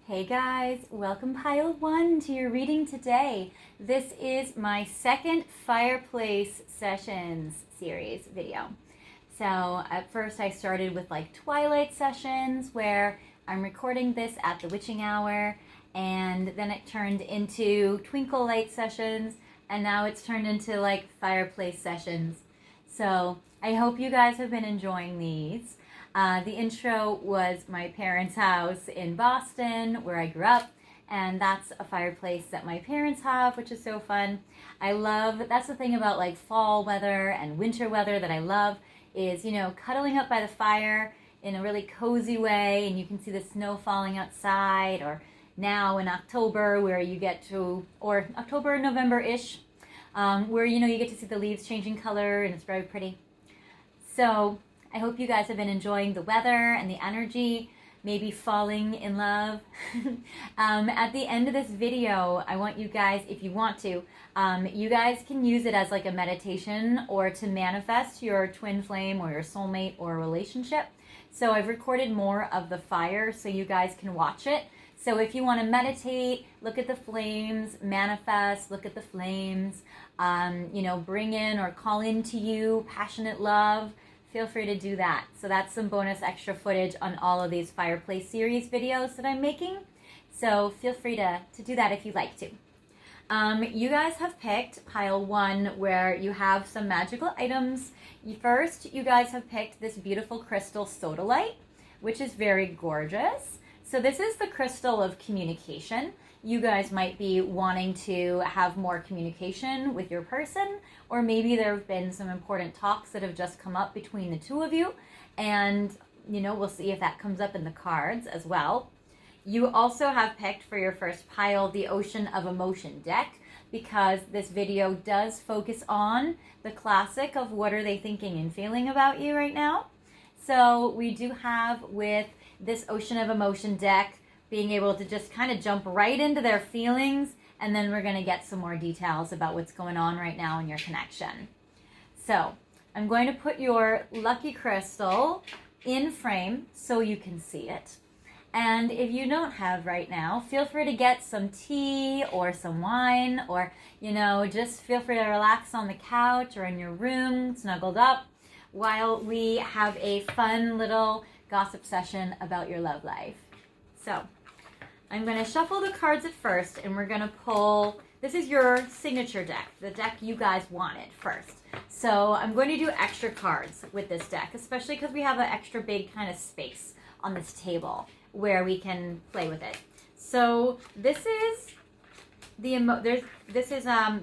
Hey guys, welcome pile 1 to your reading today. This is my second Fireplace Sessions series video. So at first I started with like Twilight sessions where I'm recording this at the witching hour, and then it turned into Twinkle Light sessions, and now it's turned into like Fireplace sessions. So I hope you guys have been enjoying these. The intro was my parents' house in Boston, where I grew up, and that's a fireplace that my parents have, which is so fun. That's the thing about like fall weather and winter weather that I love is, cuddling up by the fire in a really cozy way, and you can see the snow falling outside, or now in October where you get to, or October, November-ish, where, you get to see the leaves changing color and it's very pretty. So I hope you guys have been enjoying the weather and the energy, maybe falling in love. At the end of this video, I want you guys, if you want to, you guys can use it as like a meditation or to manifest your twin flame or your soulmate or relationship. So I've recorded more of the fire so you guys can watch it. So if you want to meditate, look at the flames, manifest, look at the flames, bring in or call into you passionate love, feel free to do that. So that's some bonus extra footage on all of these Fireplace series videos that I'm making. So feel free to do that if you'd like to. You guys have picked pile 1 where you have some magical items. First, you guys have picked this beautiful crystal Sodalite, which is very gorgeous. So this is the crystal of communication. You guys might be wanting to have more communication with your person, or maybe there have been some important talks that have just come up between the two of you, and we'll see if that comes up in the cards as well. You also have picked for your first pile the Ocean of Emotion deck, because this video does focus on the classic of what are they thinking and feeling about you right now. So we do have with this Ocean of Emotion deck being able to just kind of jump right into their feelings, and then we're going to get some more details about what's going on right now in your connection. So I'm going to put your lucky crystal in frame so you can see it. And if you don't have right now, feel free to get some tea or some wine, or, just feel free to relax on the couch or in your room, snuggled up, while we have a fun little gossip session about your love life. So I'm going to shuffle the cards at first, and we're going to pull, this is your signature deck, the deck you guys wanted first. So I'm going to do extra cards with this deck, especially because we have an extra big kind of space on this table where we can play with it. So this is the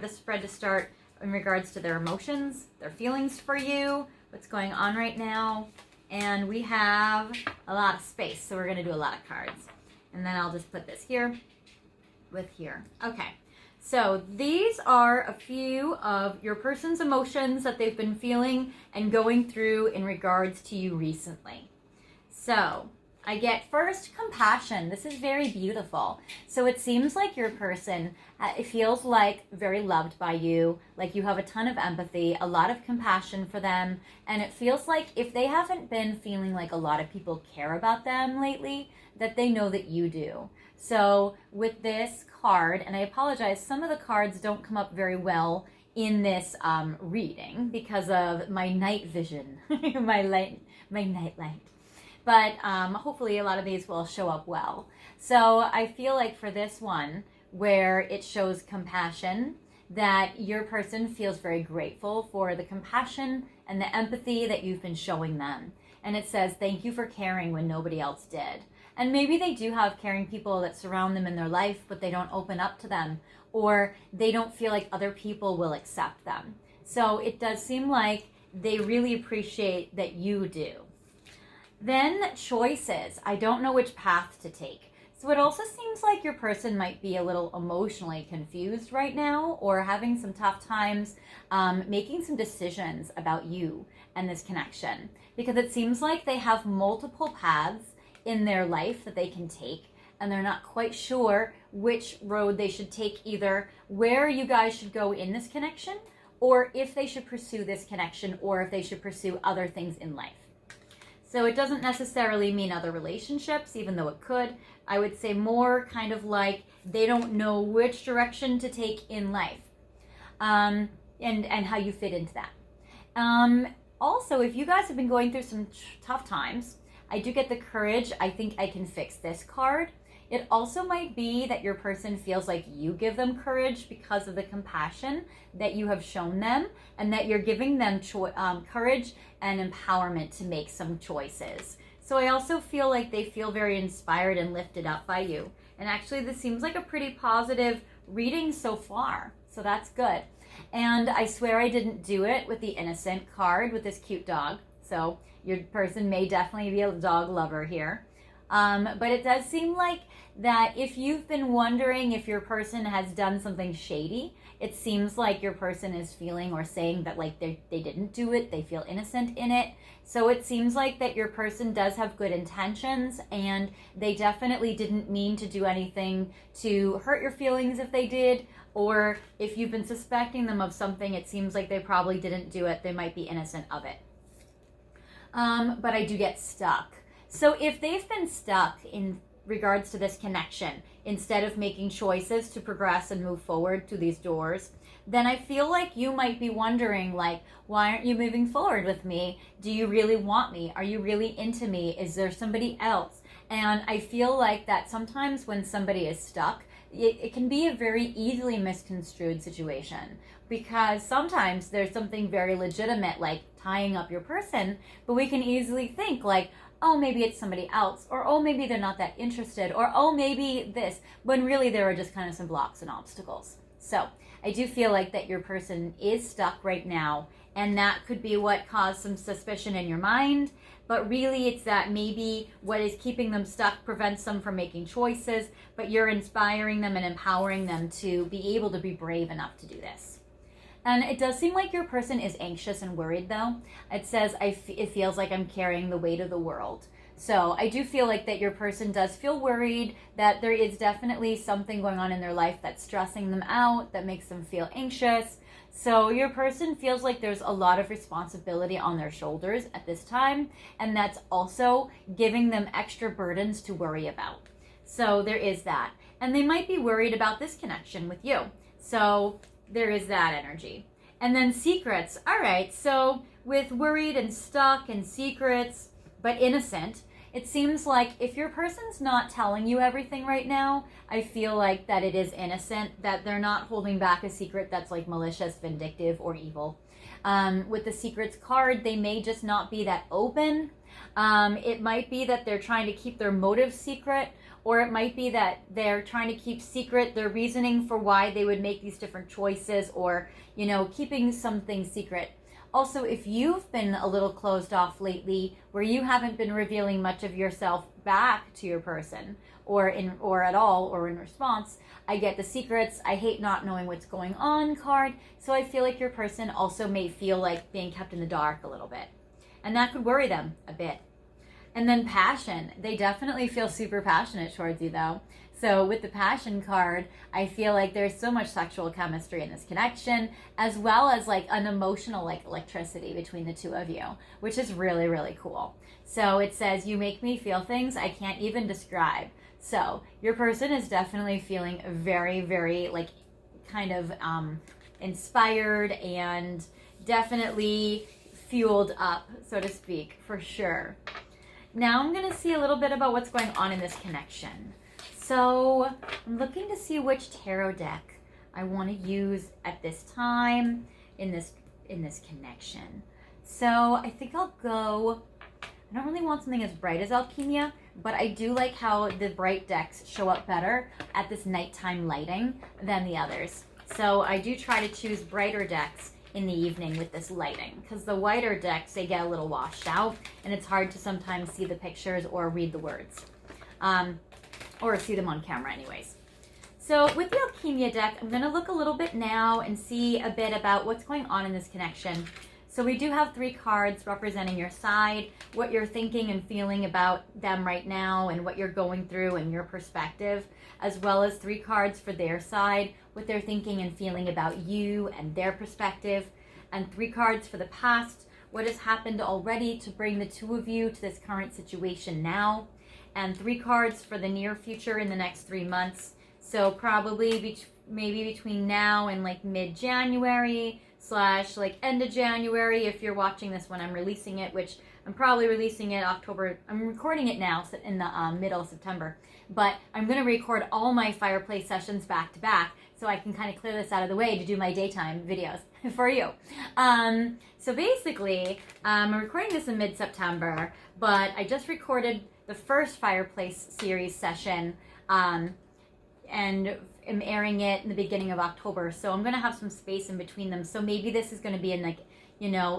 spread to start in regards to their emotions, their feelings for you, what's going on right now. And we have a lot of space, so we're going to do a lot of cards. And then I'll just put this here with here. Okay, so these are a few of your person's emotions that they've been feeling and going through in regards to you recently. So I get first compassion. This is very beautiful. So it seems like your person, it feels like very loved by you, like you have a ton of empathy, a lot of compassion for them, and it feels like if they haven't been feeling like a lot of people care about them lately, that they know that you do. So with this card, and I apologize, some of the cards don't come up very well in this reading because of my night vision, my night light. But hopefully a lot of these will show up well. So I feel like for this one, where it shows compassion, that your person feels very grateful for the compassion and the empathy that you've been showing them. And it says, thank you for caring when nobody else did. And maybe they do have caring people that surround them in their life, but they don't open up to them, or they don't feel like other people will accept them. So it does seem like they really appreciate that you do. Then choices. I don't know which path to take. So it also seems like your person might be a little emotionally confused right now, or having some tough times making some decisions about you and this connection, because it seems like they have multiple paths in their life that they can take, and they're not quite sure which road they should take, either where you guys should go in this connection, or if they should pursue this connection, or if they should pursue other things in life. So it doesn't necessarily mean other relationships, even though it could. I would say more kind of like they don't know which direction to take in life, and how you fit into that. Also, if you guys have been going through some tough times, I do get the courage. I think I can fix this card. It also might be that your person feels like you give them courage because of the compassion that you have shown them, and that you're giving them courage and empowerment to make some choices. So I also feel like they feel very inspired and lifted up by you. And actually, this seems like a pretty positive reading so far. So that's good. And I swear I didn't do it with the innocent card with this cute dog. So your person may definitely be a dog lover here. But it does seem like that if you've been wondering if your person has done something shady, it seems like your person is feeling or saying that like they didn't do it, they feel innocent in it. So it seems like that your person does have good intentions, and they definitely didn't mean to do anything to hurt your feelings if they did, or if you've been suspecting them of something, it seems like they probably didn't do it. They might be innocent of it. But I do get stuck. So if they've been stuck in regards to this connection, instead of making choices to progress and move forward through these doors, then I feel like you might be wondering, like, why aren't you moving forward with me? Do you really want me? Are you really into me? Is there somebody else? And I feel like that sometimes when somebody is stuck, it can be a very easily misconstrued situation, because sometimes there's something very legitimate like tying up your person, but we can easily think like, oh, maybe it's somebody else, or oh, maybe they're not that interested, or oh, maybe this, when really there are just kind of some blocks and obstacles. So I do feel like that your person is stuck right now, and that could be what caused some suspicion in your mind, but really it's that maybe what is keeping them stuck prevents them from making choices, but you're inspiring them and empowering them to be able to be brave enough to do this. And it does seem like your person is anxious and worried, though. It says, it feels like I'm carrying the weight of the world. So I do feel like that your person does feel worried, that there is definitely something going on in their life that's stressing them out, that makes them feel anxious. So your person feels like there's a lot of responsibility on their shoulders at this time, and that's also giving them extra burdens to worry about. So there is that. And they might be worried about this connection with you. So there is that energy. And then secrets. All right, so with worried and stuck and secrets, but innocent, it seems like if your person's not telling you everything right now, I feel like that it is innocent, that they're not holding back a secret that's like malicious, vindictive, or evil. With the secrets card, they may just not be that open. It might be that they're trying to keep their motive secret, or it might be that they're trying to keep secret their reasoning for why they would make these different choices, or, you know, keeping something secret. Also, if you've been a little closed off lately, where you haven't been revealing much of yourself back to your person, or at all, or in response, I get the secrets, I hate not knowing what's going on card. So I feel like your person also may feel like being kept in the dark a little bit, and that could worry them a bit. And then passion. They definitely feel super passionate towards you, though. So with the passion card, I feel like there's so much sexual chemistry in this connection, as well as like an emotional like electricity between the two of you, which is really, really cool. So it says, you make me feel things I can't even describe. So your person is definitely feeling very, very like kind of inspired and definitely fueled up, so to speak, for sure. Now I'm going to see a little bit about what's going on in this connection. So I'm looking to see which tarot deck I want to use at this time in this connection. So I think I'll go, I don't really want something as bright as Alchemia, but I do like how the bright decks show up better at this nighttime lighting than the others. So I do try to choose brighter decks in the evening with this lighting, because the whiter decks, they get a little washed out, and it's hard to sometimes see the pictures or read the words, or see them on camera anyways. So with the Alchemia deck, I'm going to look a little bit now and see a bit about what's going on in this connection. So we do have 3 cards representing your side, what you're thinking and feeling about them right now, and what you're going through and your perspective, as well as 3 cards for their side, what they're thinking and feeling about you and their perspective, and 3 cards for the past, what has happened already to bring the two of you to this current situation now, and 3 cards for the near future in the next 3 months. So probably maybe between now and like mid-January / like end of January if you're watching this when I'm releasing it, which I'm probably releasing it October. I'm recording it now in the middle of September, but I'm going to record all my Fireplace sessions back to back so I can kind of clear this out of the way to do my daytime videos for you. So basically, I'm recording this in mid-September, but I just recorded the first Fireplace series session and am airing it in the beginning of October. So I'm going to have some space in between them. So maybe this is going to be in like,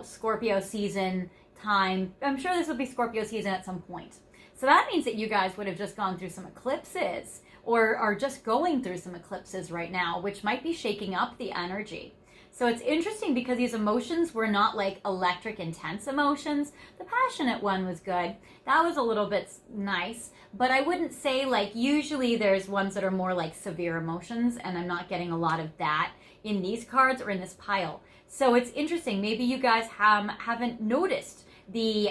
Scorpio season time. I'm sure this will be Scorpio season at some point. So that means that you guys would have just gone through some eclipses or are just going through some eclipses right now, which might be shaking up the energy. So it's interesting because these emotions were not like electric, intense emotions. The passionate one was good. That was a little bit nice, but I wouldn't say like usually there's ones that are more like severe emotions, and I'm not getting a lot of that in these cards or in this pile. So it's interesting. Maybe you guys haven't noticed the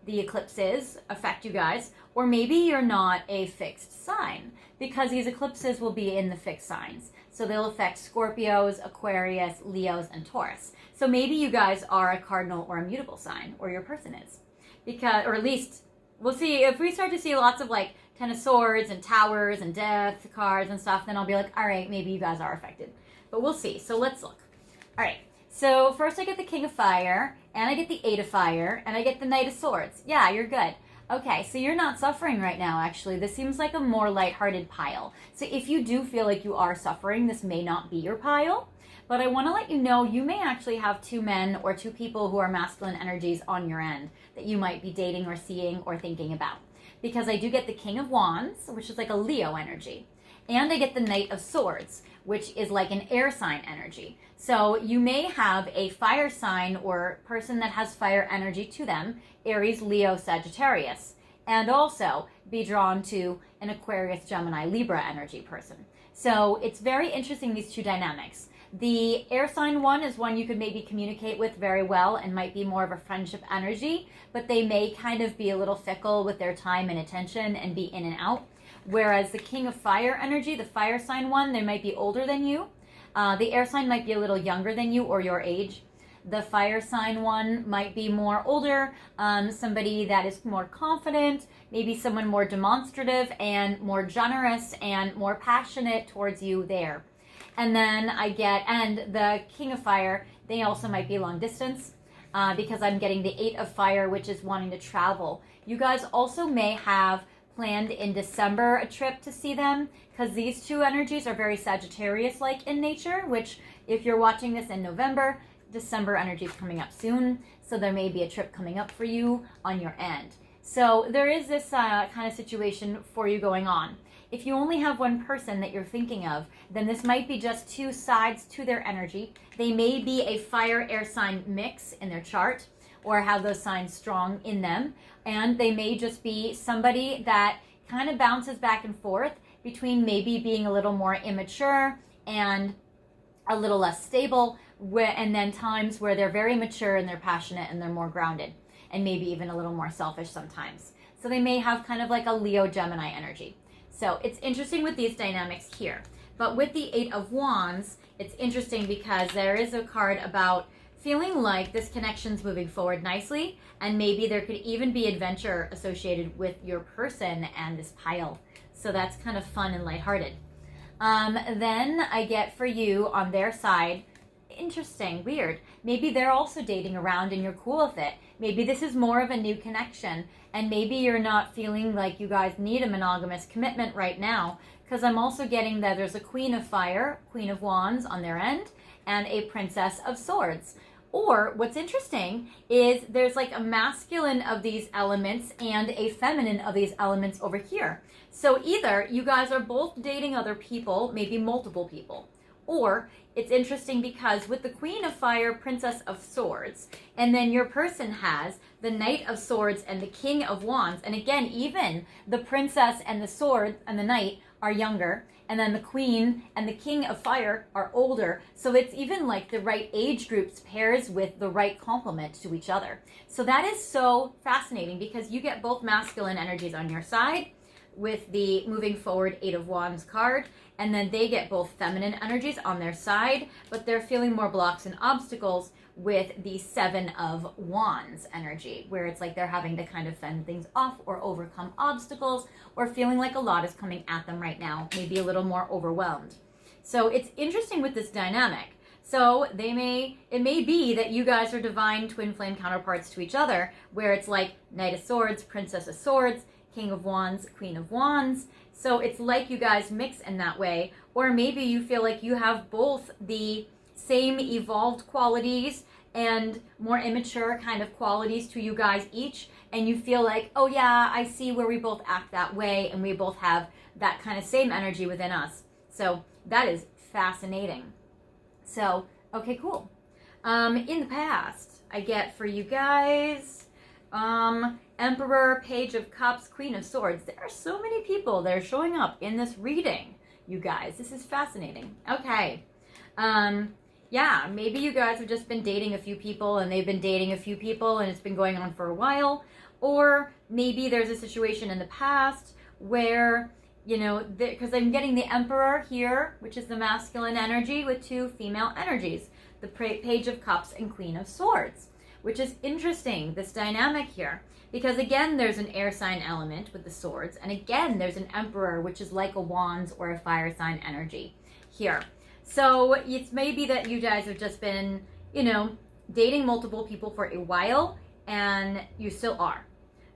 eclipses affect you guys, or maybe you're not a fixed sign, because these eclipses will be in the fixed signs. So they'll affect Scorpios, Aquarius, Leos, and Taurus. So maybe you guys are a cardinal or a mutable sign, or your person is. Or at least, we'll see, if we start to see lots of like 10 of Swords and Towers and Death cards and stuff, then I'll be like, all right, maybe you guys are affected. But we'll see. So let's look. All right. So first I get the King of Fire, and I get the 8 of Fire, and I get the Knight of Swords. Yeah, you're good. Okay, so you're not suffering right now, actually. This seems like a more lighthearted pile. So if you do feel like you are suffering, this may not be your pile. But I want to let you know, you may actually have 2 men or 2 people who are masculine energies on your end that you might be dating or seeing or thinking about. Because I do get the King of Wands, which is like a Leo energy. And I get the Knight of Swords, which is like an air sign energy. So you may have a fire sign or person that has fire energy to them, Aries, Leo, Sagittarius, and also be drawn to an Aquarius, Gemini, Libra energy person. So it's very interesting, these 2 dynamics. The air sign one is one you could maybe communicate with very well and might be more of a friendship energy, but they may kind of be a little fickle with their time and attention and be in and out. Whereas the King of Fire energy, the fire sign one, they might be older than you. The air sign might be a little younger than you or your age. The fire sign one might be more older, somebody that is more confident, maybe someone more demonstrative and more generous and more passionate towards you there. And then and the King of Fire, they also might be long distance because I'm getting the 8 of Fire, which is wanting to travel. You guys also may have planned in December a trip to see them, because these 2 energies are very Sagittarius-like in nature, which if you're watching this in November, December energy is coming up soon, so there may be a trip coming up for you on your end. So there is this kind of situation for you going on. If you only have one person that you're thinking of, then this might be just 2 sides to their energy. They may be a fire-air sign mix in their chart, or have those signs strong in them, and they may just be somebody that kind of bounces back and forth between maybe being a little more immature and a little less stable, and then times where they're very mature and they're passionate and they're more grounded, and maybe even a little more selfish sometimes. So they may have kind of like a Leo Gemini energy. So it's interesting with these dynamics here. But with the 8 of Wands, it's interesting because there is a card about feeling like this connection's moving forward nicely, and maybe there could even be adventure associated with your person and this pile. So that's kind of fun and lighthearted. Then I get for you on their side, interesting, weird. Maybe they're also dating around and you're cool with it. Maybe this is more of a new connection, and maybe you're not feeling like you guys need a monogamous commitment right now, because I'm also getting that there's a Queen of Fire, Queen of Wands on their end, and a Princess of Swords. Or what's interesting is there's like a masculine of these elements and a feminine of these elements over here. So either you guys are both dating other people, maybe multiple people, or it's interesting because with the Queen of Fire, Princess of Swords, and then your person has the Knight of Swords and the King of Wands, and again, even the Princess and the Sword and the Knight are younger, and then the Queen and the King of Fire are older. So it's even like the right age groups pairs with the right complement to each other. So that is so fascinating because you get both masculine energies on your side with the moving forward 8 of Wands card, and then they get both feminine energies on their side, but they're feeling more blocks and obstacles with the 7 of Wands energy, where it's like they're having to kind of fend things off or overcome obstacles or feeling like a lot is coming at them right now, maybe a little more overwhelmed. So it's interesting with this dynamic. So it may be that you guys are divine twin flame counterparts to each other, where it's like Knight of Swords, Princess of Swords, King of Wands, Queen of Wands. So it's like you guys mix in that way. Or maybe you feel like you have both the same evolved qualities and more immature kind of qualities to you guys each, and you feel like, oh yeah, I see where we both act that way and we both have that kind of same energy within us. So that is fascinating. So, okay, cool. In the past, I get for you guys, Emperor, Page of Cups, Queen of Swords. There are so many people that are showing up in this reading, you guys. This is fascinating. Okay. Yeah, maybe you guys have just been dating a few people and they've been dating a few people and it's been going on for a while. Or maybe there's a situation in the past where, you know, because I'm getting the Emperor here, which is the masculine energy with 2 female energies, the Page of Cups and Queen of Swords, which is interesting, this dynamic here. Because again, there's an air sign element with the swords. And again, there's an Emperor, which is like a Wands or a fire sign energy here. So it's maybe that you guys have just been, you know, dating multiple people for a while and you still are.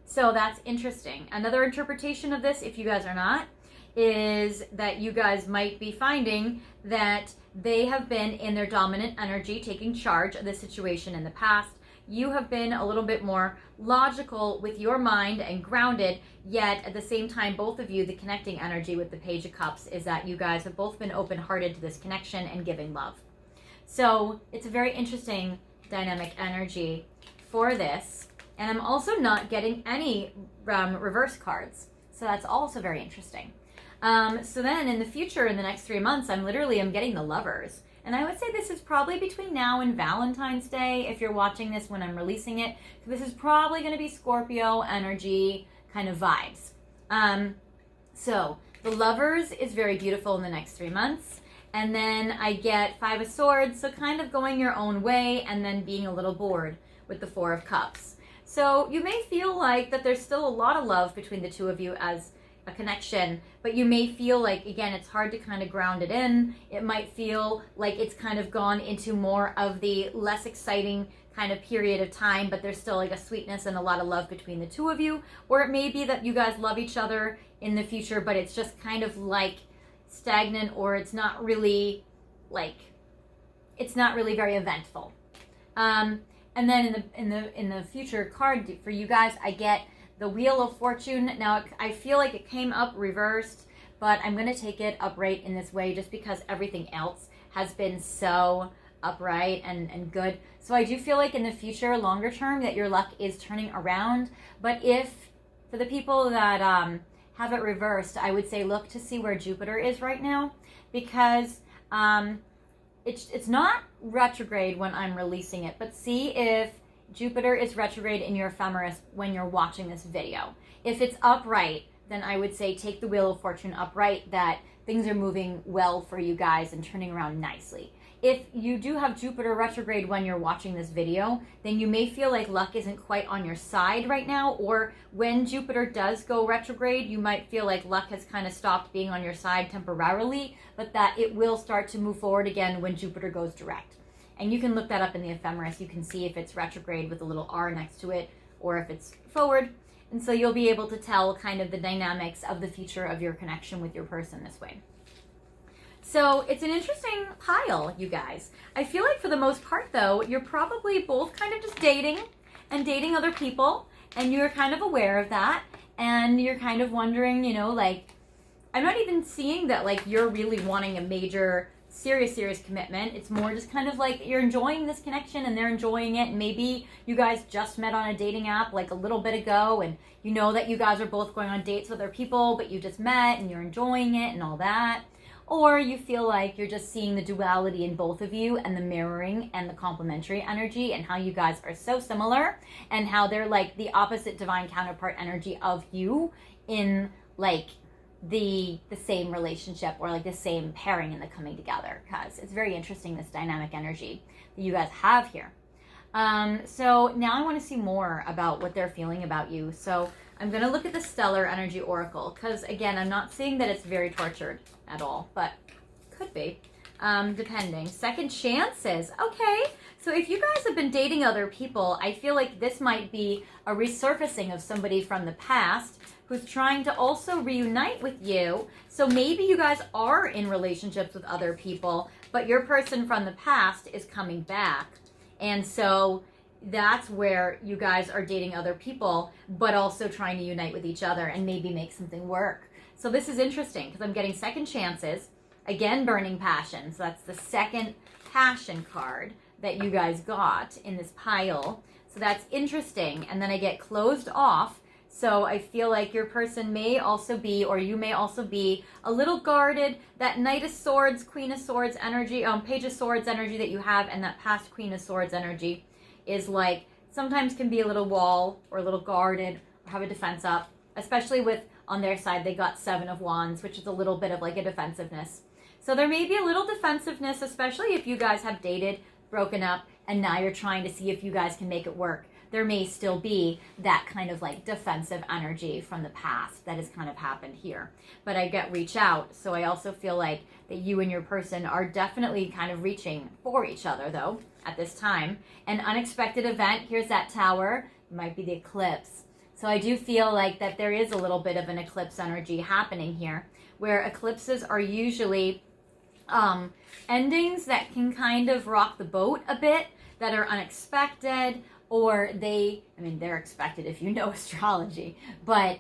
So that's interesting. Another interpretation of this, if you guys are not, is that you guys might be finding that they have been in their dominant energy, taking charge of the situation in the past. You have been a little bit more logical with your mind and grounded, yet at the same time, both of you, the connecting energy with the Page of Cups is that you guys have both been open-hearted to this connection and giving love. So it's a very interesting dynamic energy for this. And I'm also not getting any reverse cards. So that's also very interesting. So then in the future, in the next 3 months, I'm getting the Lovers. And I would say this is probably between now and Valentine's Day, if you're watching this when I'm releasing it. This is probably going to be Scorpio energy kind of vibes. So the Lovers is very beautiful in the next 3 months. And then I get 5 of Swords, so kind of going your own way and then being a little bored with the 4 of Cups. So you may feel like that there's still a lot of love between the two of you as a connection, but you may feel like, again, it's hard to kind of ground it in. It might feel like it's kind of gone into more of the less exciting kind of period of time, but there's still like a sweetness and a lot of love between the two of you. Or it may be that you guys love each other in the future, but it's just kind of like stagnant, or it's not really very eventful. And then in the future card for you guys, I get the Wheel of Fortune. Now, I feel like it came up reversed, but I'm going to take it upright in this way just because everything else has been so upright and good. So I do feel like in the future, longer term, that your luck is turning around. But for the people that have it reversed, I would say look to see where Jupiter is right now, because it's not retrograde when I'm releasing it, but see if Jupiter is retrograde in your ephemeris when you're watching this video. If it's upright, then I would say take the Wheel of Fortune upright, that things are moving well for you guys and turning around nicely. If you do have Jupiter retrograde when you're watching this video, then you may feel like luck isn't quite on your side right now, or when Jupiter does go retrograde, you might feel like luck has kind of stopped being on your side temporarily, but that it will start to move forward again when Jupiter goes direct. And you can look that up in the ephemeris. You can see if it's retrograde with a little R next to it, or if it's forward. And so you'll be able to tell kind of the dynamics of the future of your connection with your person this way. So it's an interesting pile, you guys. I feel like for the most part, though, you're probably both kind of just dating and dating other people, and you're kind of aware of that, and you're kind of wondering, like, I'm not even seeing that, like, you're really wanting a major serious commitment. It's more just kind of like you're enjoying this connection and they're enjoying it. And maybe you guys just met on a dating app like a little bit ago, and you know that you guys are both going on dates with other people, but you just met and you're enjoying it and all that. Or you feel like you're just seeing the duality in both of you and the mirroring and the complementary energy and how you guys are so similar and how they're like the opposite divine counterpart energy of you in like the same relationship or like the same pairing and the coming together, because it's very interesting, this dynamic energy that you guys have here. So now I want to see more about what they're feeling about you. So I'm going to look at the Stellar Energy Oracle, because again, I'm not seeing that it's very tortured at all, but could be, depending. Second chances. Okay, so if you guys have been dating other people, I feel like this might be a resurfacing of somebody from the past who's trying to also reunite with you. So maybe you guys are in relationships with other people, but your person from the past is coming back. And so that's where you guys are dating other people, but also trying to unite with each other and maybe make something work. So this is interesting because I'm getting second chances. Again, burning passion. So that's the second passion card that you guys got in this pile. So that's interesting. And then I get closed off. So I feel like your person may also be, or you may also be, a little guarded. That Knight of Swords, Queen of Swords energy, Page of Swords energy that you have, and that past Queen of Swords energy is like, sometimes can be a little wall or a little guarded or have a defense up, especially with, on their side, they got Seven of Wands, which is a little bit of like a defensiveness. So there may be a little defensiveness, especially if you guys have dated, broken up, and now you're trying to see if you guys can make it work. There may still be that kind of like defensive energy from the past that has kind of happened here. But I get reach out, so I also feel like that you and your person are definitely kind of reaching for each other though at this time. An unexpected event, here's that Tower, it might be the eclipse. So I do feel like that there is a little bit of an eclipse energy happening here, where eclipses are usually endings that can kind of rock the boat a bit, that are unexpected, or they're expected if you know astrology, but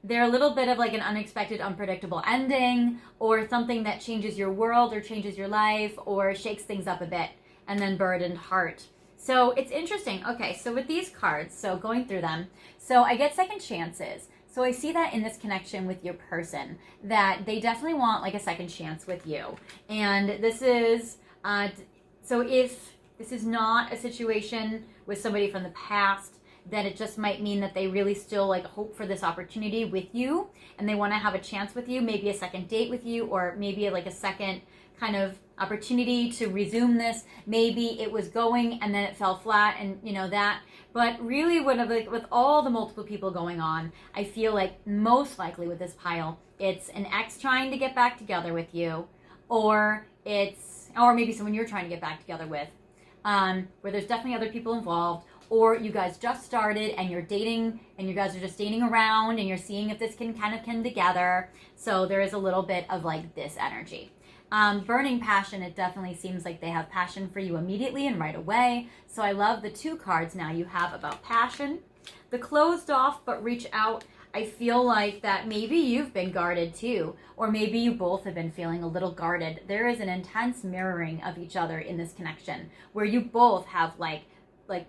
they're a little bit of like an unexpected, unpredictable ending, or something that changes your world or changes your life or shakes things up a bit, and then burdened heart. So it's interesting. Okay, so with these cards, so going through them, so I get second chances. So I see that in this connection with your person, that they definitely want like a second chance with you. And this is, so if this is not a situation with somebody from the past, then it just might mean that they really still like hope for this opportunity with you, and they want to have a chance with you, maybe a second date with you, or maybe like a second kind of opportunity to resume this. Maybe it was going and then it fell flat, and you know that. But really, with all the multiple people going on, I feel like most likely with this pile, it's an ex trying to get back together with you, or maybe someone you're trying to get back together with, where there's definitely other people involved, or you guys just started and you're dating and you guys are just dating around and you're seeing if this can kind of come together. So there is a little bit of like this energy. Burning passion, it definitely seems like they have passion for you immediately and right away. So I love the two cards now you have about passion. The closed off but reach out, I feel like that maybe you've been guarded too, or maybe you both have been feeling a little guarded. There is an intense mirroring of each other in this connection, where you both have like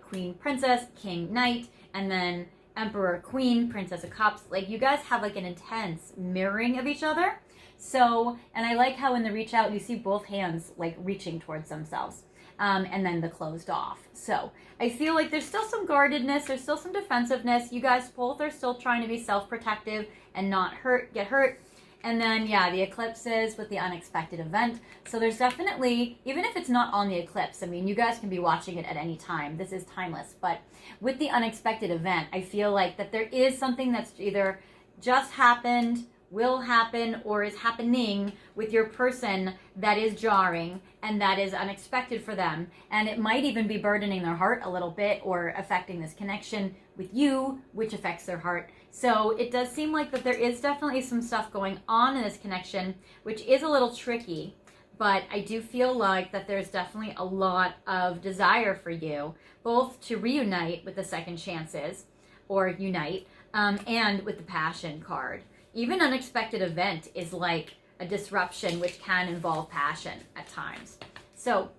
Queen, Princess, King, Knight, and then Emperor, Queen, Princess of Cups. Like you guys have like an intense mirroring of each other. So, and I like how in the reach out, you see both hands like reaching towards themselves, and then the closed off. So I feel like there's still some guardedness, there's still some defensiveness. You guys both are still trying to be self-protective and not get hurt. And then, yeah, the eclipses with the unexpected event. So there's definitely, even if it's not on the eclipse, I mean, you guys can be watching it at any time. This is timeless. But with the unexpected event, I feel like that there is something that's either just happened, will happen, or is happening with your person that is jarring and that is unexpected for them. And it might even be burdening their heart a little bit or affecting this connection with you, which affects their heart. So it does seem like that there is definitely some stuff going on in this connection, which is a little tricky, but I do feel like that there's definitely a lot of desire for you, both to reunite with the second chances or unite, and with the passion card. Even unexpected event is like a disruption, which can involve passion at times. So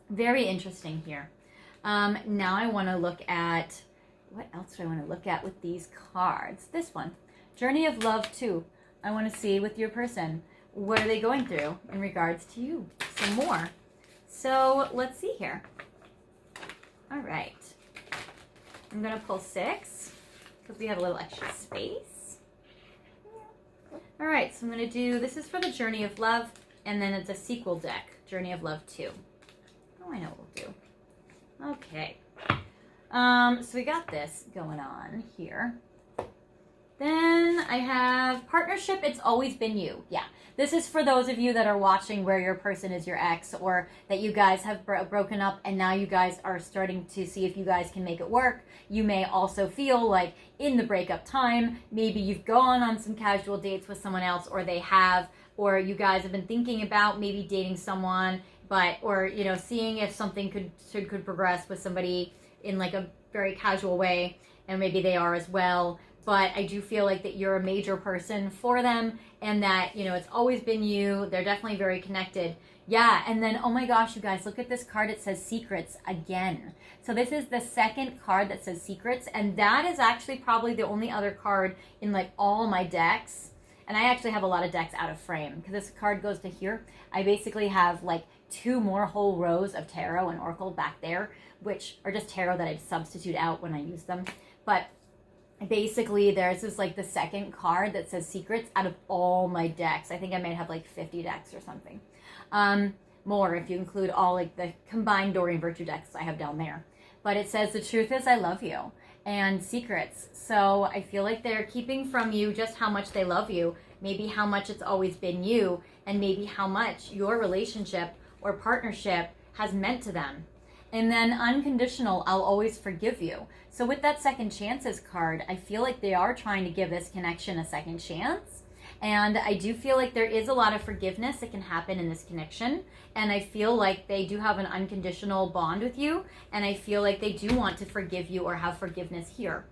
very interesting here. Now I want to look at, what else do I want to look at with these cards? This one, Journey of Love 2. I want to see with your person, what are they going through in regards to you? Some more. So let's see here. All right. I'm going to pull 6 because we have a little extra space. All right, so I'm going to do, this is for the Journey of Love, and then it's a sequel deck, Journey of Love 2. Oh, I know what we'll do. Okay. So we got this going on here. Then I have partnership, it's always been you. Yeah, this is for those of you that are watching where your person is your ex, or that you guys have broken up and now you guys are starting to see if you guys can make it work. You may also feel like in the breakup time, maybe you've gone on some casual dates with someone else, or they have, or you guys have been thinking about maybe dating someone, but, or, you know, seeing if something could progress with somebody in like a very casual way, and maybe they are as well. But I do feel like that you're a major person for them, and that, you know, it's always been you. They're definitely very connected. Yeah, and then, oh my gosh, you guys, look at this card. It says Secrets again. So this is the second card that says Secrets, and that is actually probably the only other card in like all my decks. And I actually have a lot of decks out of frame because this card goes to here. I basically have like 2 more whole rows of tarot and oracle back there, which are just tarot that I substitute out when I use them. But basically, there's this like the second card that says Secrets out of all my decks. I think I might have like 50 decks or something. More if you include all like the combined Doreen Virtue decks I have down there. But it says the truth is I love you, and secrets. So I feel like they're keeping from you just how much they love you, maybe how much it's always been you, and maybe how much your relationship or partnership has meant to them. And then unconditional, I'll always forgive you. So with that second chances card, I feel like they are trying to give this connection a second chance. And I do feel like there is a lot of forgiveness that can happen in this connection. And I feel like they do have an unconditional bond with you. And I feel like they do want to forgive you or have forgiveness here.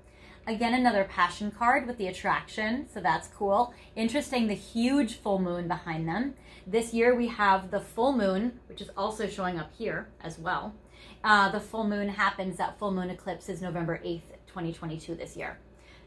Again, another passion card with the attraction. So that's cool. Interesting, the huge full moon behind them. This year we have the full moon, which is also showing up here as well. The full moon happens, that full moon eclipse is November 8th, 2022 this year.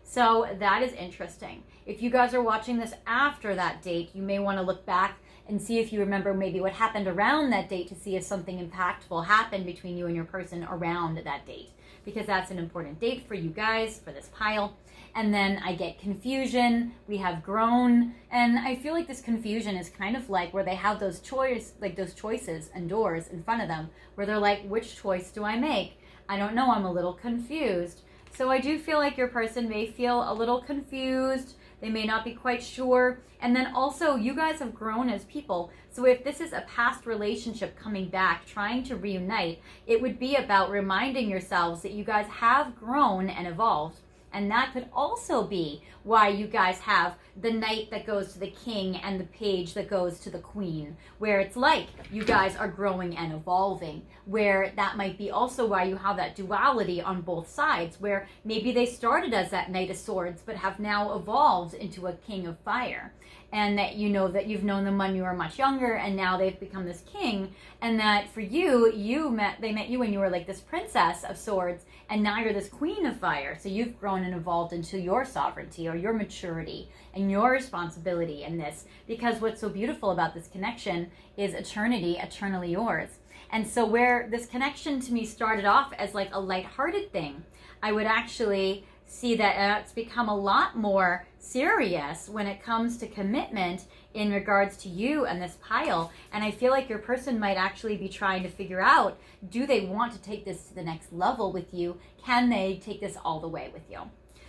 So that is interesting. If you guys are watching this after that date, you may want to look back and see if you remember maybe what happened around that date, to see if something impactful happened between you and your person around that date, because that's an important date for you guys, for this pile. And then I get confusion, we have grown, and I feel like this confusion is kind of like where they have those choices and doors in front of them, where they're like, which choice do I make? I don't know, I'm a little confused. So I do feel like your person may feel a little confused, they may not be quite sure. And then also, you guys have grown as people. So if this is a past relationship coming back, trying to reunite, it would be about reminding yourselves that you guys have grown and evolved. And that could also be why you guys have the knight that goes to the king and the page that goes to the queen, where it's like you guys are growing and evolving, where that might be also why you have that duality on both sides, where maybe they started as that knight of swords but have now evolved into a king of fire. And that you know that you've known them when you were much younger, and now they've become this king. And that for you, they met you when you were like this princess of swords, and now you're this queen of fire. So you've grown and evolved into your sovereignty or your maturity and your responsibility in this. Because what's so beautiful about this connection is eternity, eternally yours. And so where this connection to me started off as like a lighthearted thing, I would actually see that it's become a lot more serious when it comes to commitment in regards to you and this pile. And I feel like your person might actually be trying to figure out, do they want to take this to the next level with you? Can they take this all the way with you?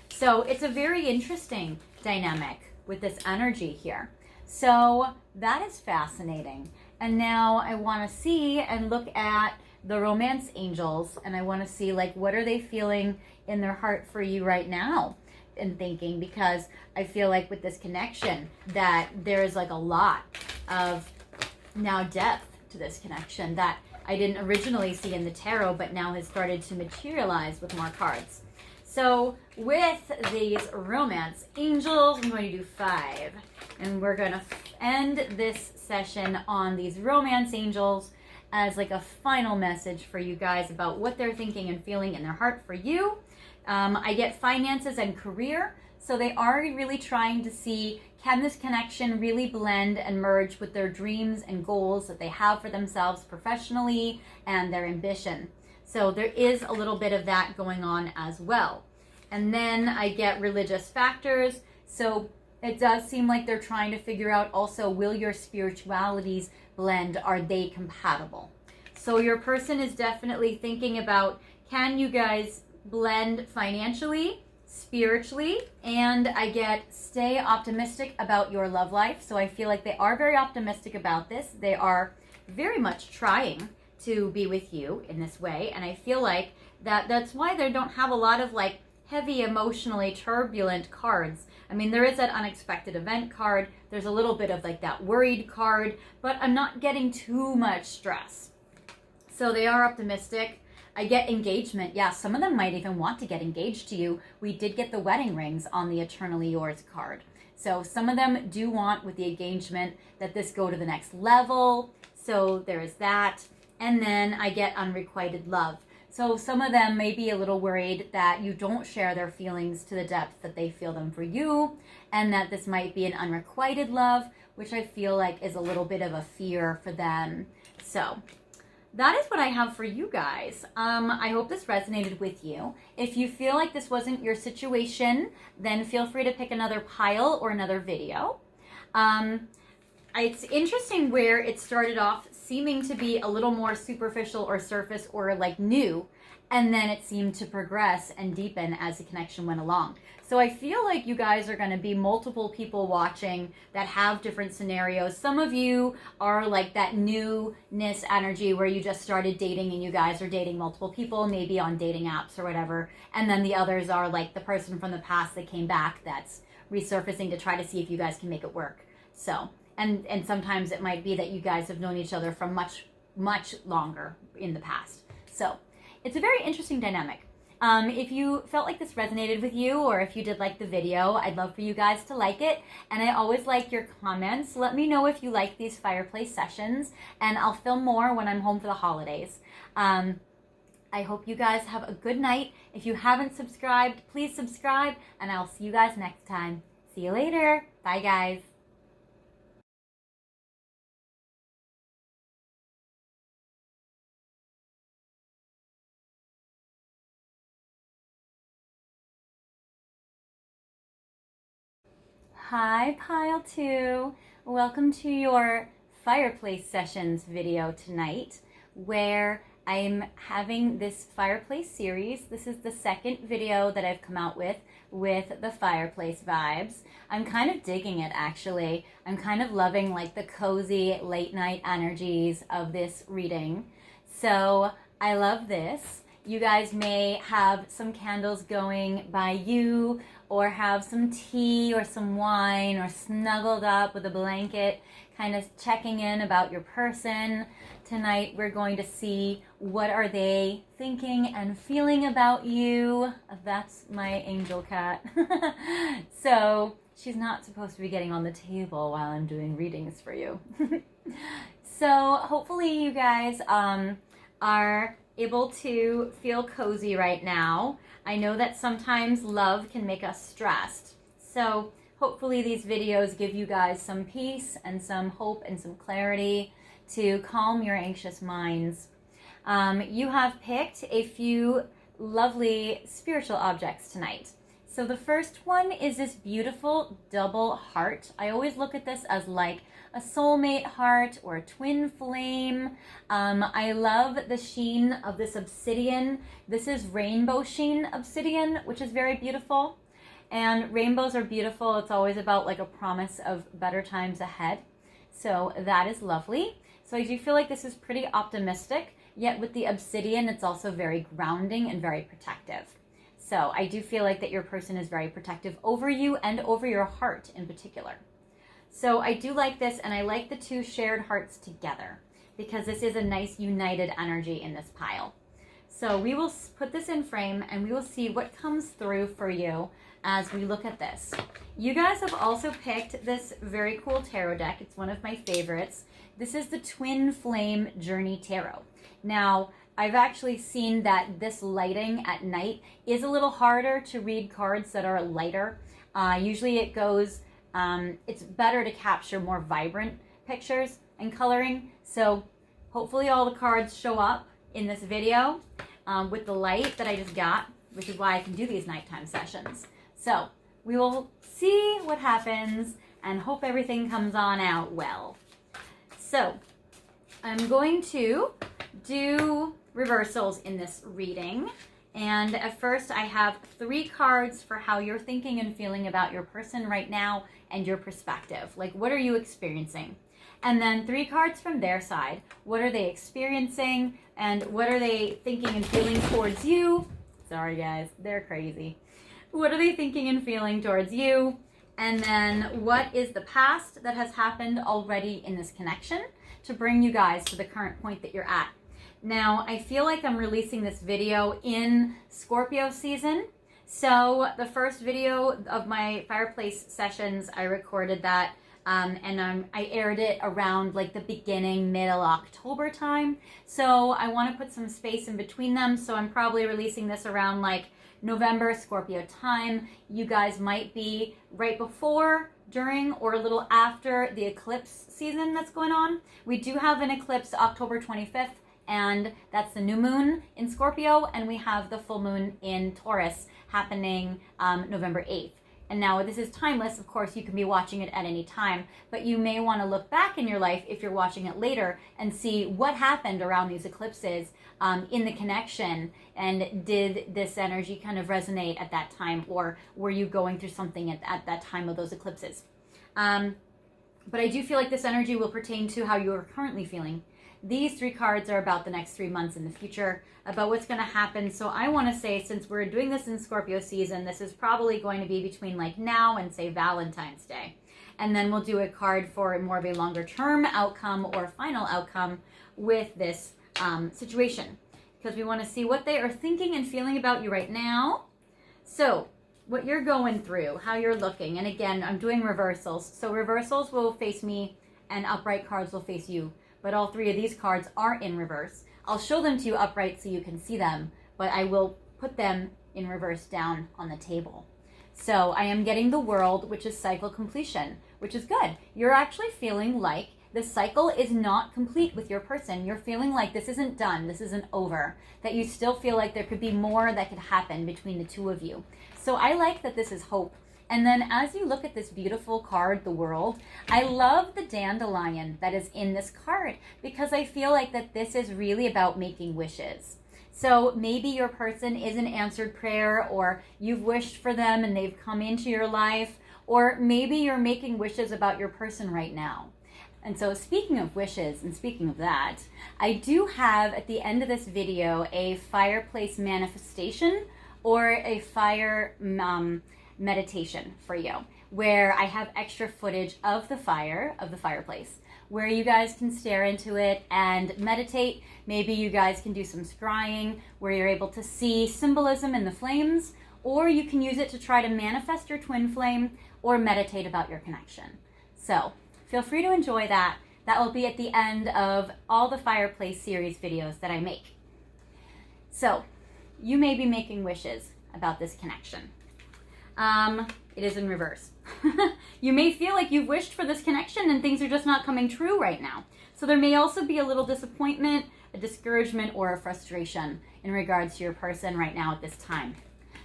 So it's a very interesting dynamic with this energy here. So that is fascinating. And now I want to see and look at the romance angels, and I want to see like what are they feeling in their heart for you right now and thinking, because I feel like with this connection that there is like a lot of now depth to this connection that I didn't originally see in the tarot, but now has started to materialize with more cards. So with these romance angels, I'm going to do 5. And we're going to end this session on these romance angels as like a final message for you guys about what they're thinking and feeling in their heart for you. I get finances and career. So they are really trying to see, can this connection really blend and merge with their dreams and goals that they have for themselves professionally and their ambition. So there is a little bit of that going on as well. And then I get religious factors. So it does seem like they're trying to figure out also, will your spiritualities blend? Are they compatible? So your person is definitely thinking about, can you guys blend financially, spiritually? And I get, stay optimistic about your love life. So I feel like they are very optimistic about this. They are very much trying to be with you in this way. And I feel like that's why they don't have a lot of like heavy, emotionally turbulent cards. I mean, there is that unexpected event card. There's a little bit of like that worried card, but I'm not getting too much stress. So they are optimistic. I get engagement. Yeah, some of them might even want to get engaged to you. We did get the wedding rings on the Eternally Yours card. So some of them do want with the engagement that this go to the next level. So there is that. And then I get unrequited love. So some of them may be a little worried that you don't share their feelings to the depth that they feel them for you, and that this might be an unrequited love, which I feel like is a little bit of a fear for them. So that is what I have for you guys. I hope this resonated with you. If you feel like this wasn't your situation, then feel free to pick another pile or another video. It's interesting where it started off seeming to be a little more superficial or surface or like new, and then it seemed to progress and deepen as the connection went along. So I feel like you guys are going to be multiple people watching that have different scenarios. Some of you are like that newness energy where you just started dating and you guys are dating multiple people, maybe on dating apps or whatever. And then the others are like the person from the past that came back that's resurfacing to try to see if you guys can make it work. So, and sometimes it might be that you guys have known each other from much longer in the past. So it's a very interesting dynamic. If you felt like this resonated with you, or if you did like the video, I'd love for you guys to like it. And I always like your comments. Let me know if you like these Fireplace sessions, and I'll film more when I'm home for the holidays. I hope you guys have a good night. If you haven't subscribed, please subscribe, and I'll see you guys next time. See you later. Bye, guys. Hi, Pile 2. Welcome to your Fireplace Sessions video tonight, where I'm having this Fireplace series. This is the second video that I've come out with the Fireplace vibes. I'm kind of digging it, actually. I'm kind of loving like the cozy late night energies of this reading. So I love this. You guys may have some candles going by you, or have some tea or some wine, or snuggled up with a blanket, kind of checking in about your person. Tonight we're going to see what are they thinking and feeling about you. That's my angel cat. So she's not supposed to be getting on the table while I'm doing readings for you. So hopefully you guys are able to feel cozy right now. I know that sometimes love can make us stressed. So hopefully these videos give you guys some peace and some hope and some clarity to calm your anxious minds. You have picked a few lovely spiritual objects tonight. So the first one is this beautiful double heart. I always look at this as like a soulmate heart or a twin flame. I love the sheen of this obsidian. This is rainbow sheen obsidian, which is very beautiful. And rainbows are beautiful. It's always about like a promise of better times ahead. So that is lovely. So I do feel like this is pretty optimistic, yet with the obsidian, it's also very grounding and very protective. So I do feel like that your person is very protective over you and over your heart in particular. So I do like this, and I like the two shared hearts together because this is a nice united energy in this pile. So we will put this in frame and we will see what comes through for you as we look at this. You guys have also picked this very cool tarot deck. It's one of my favorites. This is the Twin Flame Journey Tarot. Now, I've actually seen that this lighting at night is a little harder to read cards that are lighter. Usually it goes, it's better to capture more vibrant pictures and coloring. So hopefully all the cards show up in this video with the light that I just got, which is why I can do these nighttime sessions. So we will see what happens and hope everything comes on out well. So I'm going to do reversals in this reading. And at first I have 3 cards for how you're thinking and feeling about your person right now and your perspective. Like, what are you experiencing? And then 3 cards from their side. What are they experiencing? And what are they thinking and feeling towards you? Sorry guys, they're crazy. What are they thinking and feeling towards you? And then what is the past that has happened already in this connection to bring you guys to the current point that you're at? Now, I feel like I'm releasing this video in Scorpio season. So the first video of my Fireplace sessions, I recorded that and I aired it around like the beginning, middle October time. So I want to put some space in between them. So I'm probably releasing this around like November Scorpio time. You guys might be right before, during, or a little after the eclipse season that's going on. We do have an eclipse October 25th, and that's the new moon in Scorpio, and we have the full moon in Taurus happening November 8th. And now this is timeless, of course, you can be watching it at any time, but you may want to look back in your life if you're watching it later and see what happened around these eclipses in the connection, and did this energy kind of resonate at that time, or were you going through something at that time of those eclipses? But I do feel like this energy will pertain to how you are currently feeling. These 3 cards are about the next 3 months in the future, about what's going to happen. So I want to say, since we're doing this in Scorpio season, this is probably going to be between like now and say Valentine's Day. And then we'll do a card for more of a longer term outcome or final outcome with this situation, because we want to see what they are thinking and feeling about you right now. So what you're going through, how you're looking. And again, I'm doing reversals. So reversals will face me and upright cards will face you. But all 3 of these cards are in reverse. I'll show them to you upright so you can see them, but I will put them in reverse down on the table. So I am getting the World, which is cycle completion, which is good. You're actually feeling like the cycle is not complete with your person. You're feeling like this isn't done, this isn't over, that you still feel like there could be more that could happen between the 2 of you. So I like that this is hope. And then as you look at this beautiful card, the World, I love the dandelion that is in this card, because I feel like that this is really about making wishes. So maybe your person is an answered prayer, or you've wished for them and they've come into your life, or maybe you're making wishes about your person right now. And so speaking of wishes and speaking of that, I do have at the end of this video a fireplace manifestation or a fire meditation for you, where I have extra footage of the fireplace, where you guys can stare into it and meditate. Maybe you guys can do some scrying where you're able to see symbolism in the flames, or you can use it to try to manifest your twin flame or meditate about your connection. So feel free to enjoy that. That will be at the end of all the Fireplace series videos that I make. So you may be making wishes about this connection. It is in reverse. You may feel like you've wished for this connection and things are just not coming true right now. So there may also be a little disappointment, a discouragement, or a frustration in regards to your person right now at this time.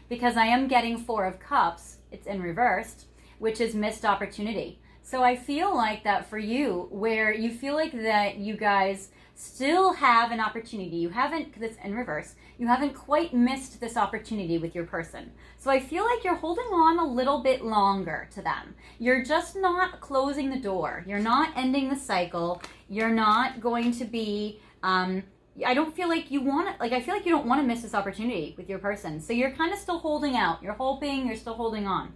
Because I am getting 4 of Cups, it's in reversed, which is missed opportunity. So I feel like that for you, where you feel like that you guys still have an opportunity. You haven't, because it's in reverse, you haven't quite missed this opportunity with your person. So I feel like you're holding on a little bit longer to them. You're just not closing the door. You're not ending the cycle. You're not going to be, I don't feel like you want it. Like, I feel like you don't want to miss this opportunity with your person. So you're kind of still holding out. You're hoping, you're still holding on.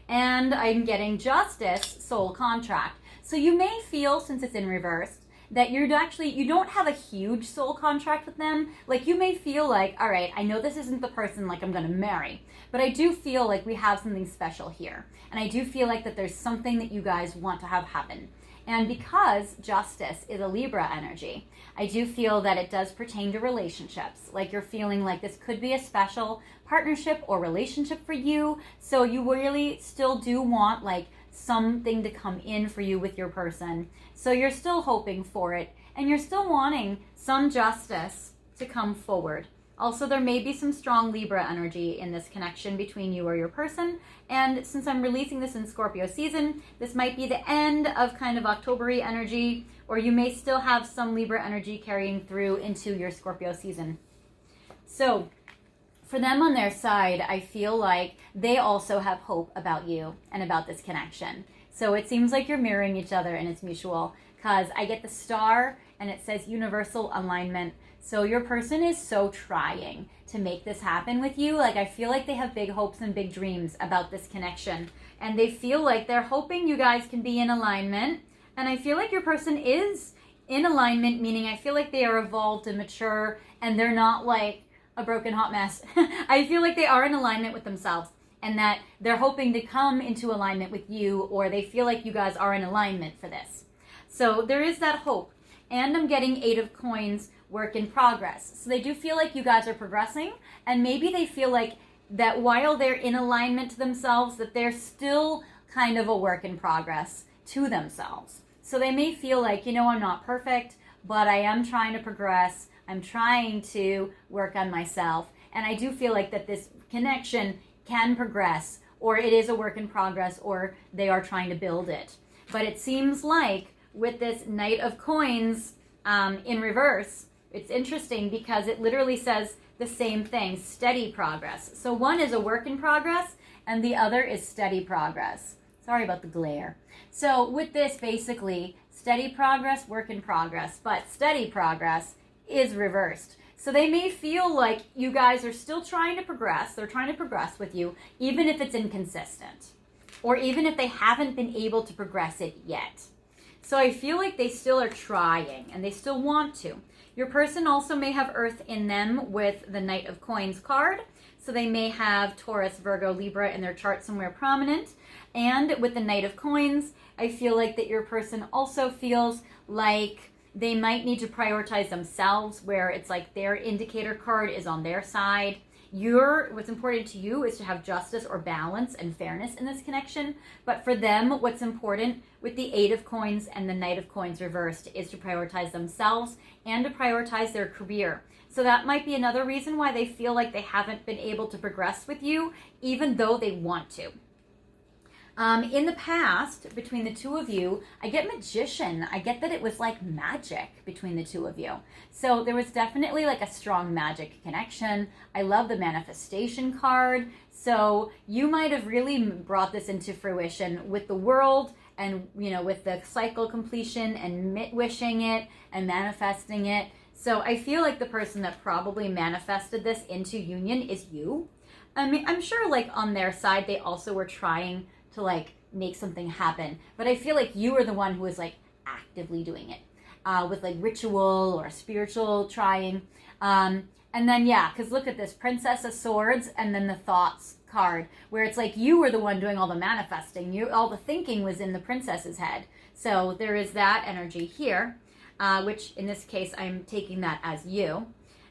And I'm getting Justice, soul contract. So you may feel, since it's in reverse, that you don't have a huge soul contract with them. Like, you may feel like, all right, I know this isn't the person like I'm going to marry, but I do feel like we have something special here. And I do feel like that there's something that you guys want to have happen. And because Justice is a Libra energy, I do feel that it does pertain to relationships. Like, you're feeling like this could be a special partnership or relationship for you. So you really still do want like something to come in for you with your person. So you're still hoping for it, and you're still wanting some justice to come forward. Also, there may be some strong Libra energy in this connection between you or your person. And since I'm releasing this in Scorpio season, this might be the end of kind of October-y energy, or you may still have some Libra energy carrying through into your Scorpio season. So for them on their side, I feel like they also have hope about you and about this connection. So it seems like you're mirroring each other and it's mutual, because I get the star and it says universal alignment. So your person is so trying to make this happen with you. Like, I feel like they have big hopes and big dreams about this connection. And they feel like they're hoping you guys can be in alignment. And I feel like your person is in alignment, meaning I feel like they are evolved and mature and they're not like a broken hot mess. I feel like they are in alignment with themselves and that they're hoping to come into alignment with you, or they feel like you guys are in alignment for this. So there is that hope. And I'm getting 8 of Coins, work in progress. So they do feel like you guys are progressing, and maybe they feel like that while they're in alignment to themselves, that they're still kind of a work in progress to themselves. So they may feel like, I'm not perfect, but I am trying to progress. I'm trying to work on myself. And I do feel like that this connection can progress, or it is a work in progress, or they are trying to build it. But it seems like with this Knight of Coins in reverse, it's interesting because it literally says the same thing, steady progress. So one is a work in progress and the other is steady progress. Sorry about the glare. So with this, basically, steady progress, work in progress, but steady progress is reversed. So they may feel like you guys are still trying to progress. They're trying to progress with you, even if it's inconsistent, or even if they haven't been able to progress it yet. So I feel like they still are trying and they still want to. Your person also may have Earth in them with the Knight of Coins card. So they may have Taurus, Virgo, Libra in their chart somewhere prominent. And with the Knight of Coins, I feel like that your person also feels like they might need to prioritize themselves, where it's like their indicator card is on their side. What's important to you is to have justice or balance and fairness in this connection. But for them, what's important with the 8 of Coins and the Knight of Coins reversed is to prioritize themselves and to prioritize their career. So that might be another reason why they feel like they haven't been able to progress with you, even though they want to. In the past, between the two of you, I get Magician. I get that it was like magic between the two of you. So there was definitely like a strong magic connection. I love the manifestation card. So you might have really brought this into fruition with the world and, with the cycle completion and wishing it and manifesting it. So I feel like the person that probably manifested this into union is you. I mean, I'm sure like on their side, they also were trying to like make something happen. But I feel like you were the one who was like actively doing it with like ritual or spiritual trying. And then, because look at this, Princess of Swords and then the Thoughts card, where it's like you were the one doing all the manifesting. All the thinking was in the princess's head. So there is that energy here, which in this case, I'm taking that as you.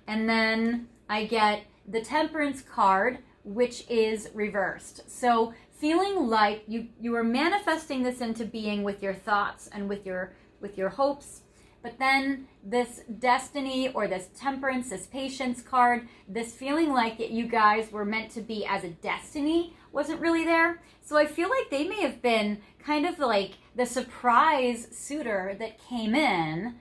And then I get the Temperance card, which is reversed. So feeling like you are manifesting this into being with your thoughts and with your hopes, but then this Destiny or this Temperance, this Patience card, this feeling like that you guys were meant to be as a destiny wasn't really there. So I feel like they may have been kind of like the surprise suitor that came in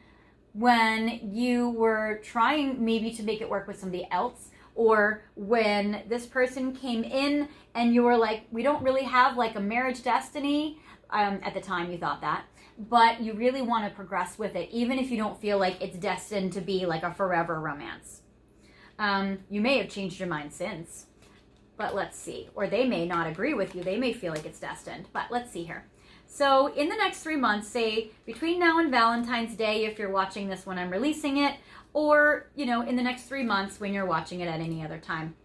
when you were trying maybe to make it work with somebody else, or when this person came in and you were like, we don't really have like a marriage destiny. At the time you thought that, but you really want to progress with it, even if you don't feel like it's destined to be like a forever romance. You may have changed your mind since, but let's see. Or they may not agree with you. They may feel like it's destined, but let's see here. So in the next 3 months, say between now and Valentine's Day, if you're watching this when I'm releasing it, or, you know, in the next 3 months when you're watching it at any other time.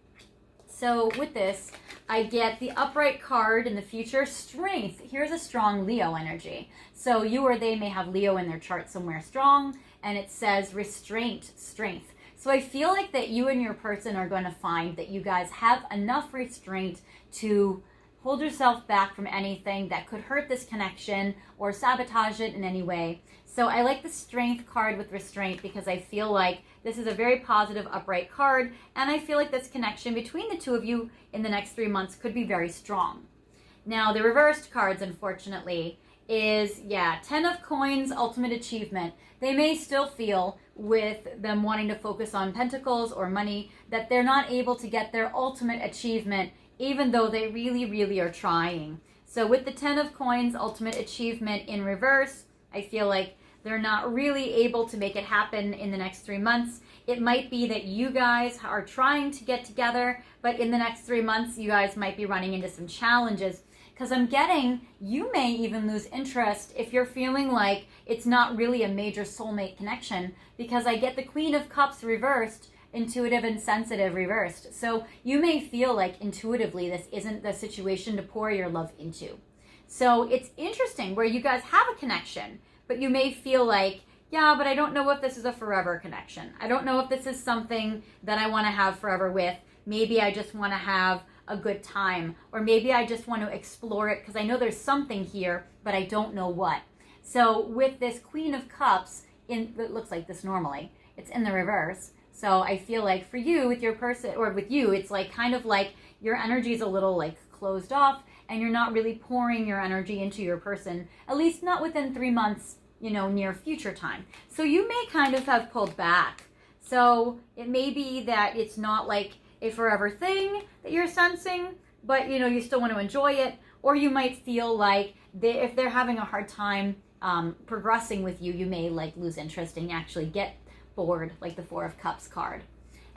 So with this, I get the upright card in the future, strength. Here's a strong Leo energy. So you or they may have Leo in their chart somewhere strong, and it says restraint, strength. So I feel like that you and your person are going to find that you guys have enough restraint to hold yourself back from anything that could hurt this connection or sabotage it in any way. So I like the strength card with restraint because I feel like this is a very positive upright card, and I feel like this connection between the two of you in the next 3 months could be very strong. Now the reversed cards, unfortunately, is, yeah, 10 of coins, ultimate achievement. They may still feel with them wanting to focus on pentacles or money that they're not able to get their ultimate achievement even though they really, really are trying. So with the 10 of coins, ultimate achievement in reverse, I feel like they're not really able to make it happen in the next 3 months. It might be that you guys are trying to get together, but in the next 3 months, you guys might be running into some challenges. Because I'm getting, you may even lose interest if you're feeling like it's not really a major soulmate connection, because I get the Queen of Cups reversed, intuitive and sensitive reversed. So you may feel like intuitively this isn't the situation to pour your love into. So it's interesting where you guys have a connection, but you may feel like, yeah, but I don't know if this is a forever connection. I don't know if this is something that I want to have forever with. Maybe I just want to have a good time, or maybe I just want to explore it because I know there's something here, but I don't know what. So with this Queen of Cups, it looks like this normally, it's in the reverse. So I feel like for you, with your person, or with you, it's like kind of like your energy is a little like closed off, and you're not really pouring your energy into your person, at least not within 3 months, you know, near future time. So you may kind of have pulled back. So it may be that it's not like a forever thing that you're sensing, but you know, you still want to enjoy it. Or you might feel like if they're having a hard time progressing with you, you may like lose interest and actually get bored, like the Four of Cups card.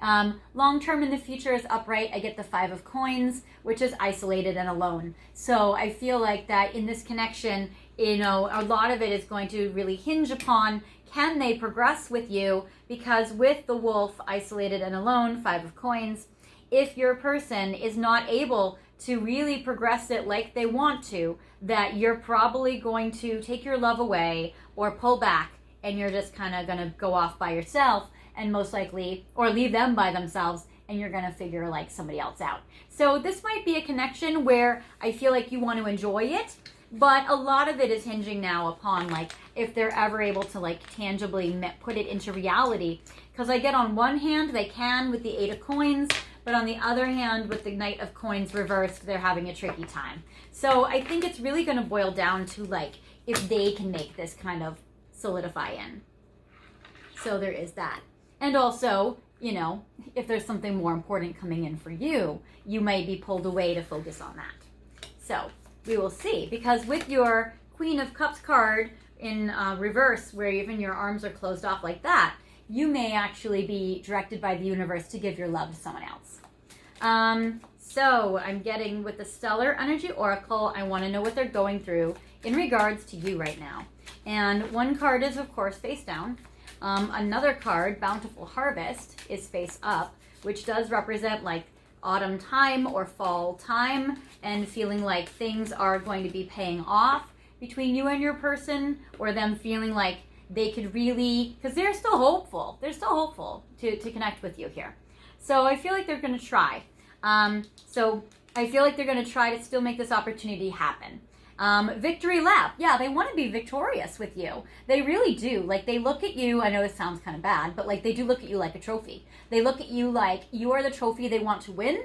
Long term in the future is upright. I get the Five of Coins, which is isolated and alone. So I feel like that in this connection, you know, a lot of it is going to really hinge upon, can they progress with you? Because with the Wolf, isolated and alone, Five of Coins, if your person is not able to really progress it like they want to, that you're probably going to take your love away or pull back, and you're just kind of going to go off by yourself, and most likely, or leave them by themselves, and you're going to figure like somebody else out. So this might be a connection where I feel like you want to enjoy it, but a lot of it is hinging now upon like if they're ever able to like tangibly put it into reality. Because I get on one hand, they can with the Eight of Coins, but on the other hand, with the Knight of Coins reversed, they're having a tricky time. So I think it's really going to boil down to like if they can make this kind of solidify in. So there is that. And also, you know, if there's something more important coming in for you, you may be pulled away to focus on that. So we will see, because with your Queen of Cups card in reverse, where even your arms are closed off like that, you may actually be directed by the universe to give your love to someone else. So I'm getting with the Stellar Energy Oracle, I want to know what they're going through in regards to you right now. And one card is, of course, face down. Another card, Bountiful Harvest, is face up, which does represent like autumn time or fall time, and feeling like things are going to be paying off between you and your person, or them feeling like they could really, because they're still hopeful. They're still hopeful to connect with you here. So I feel like they're going to try. So I feel like they're going to try to still make this opportunity happen. Victory lap. Yeah, they want to be victorious with you. They really do. Like, they look at you, I know this sounds kind of bad, but like they do look at you like a trophy. They look at you like you are the trophy they want to win,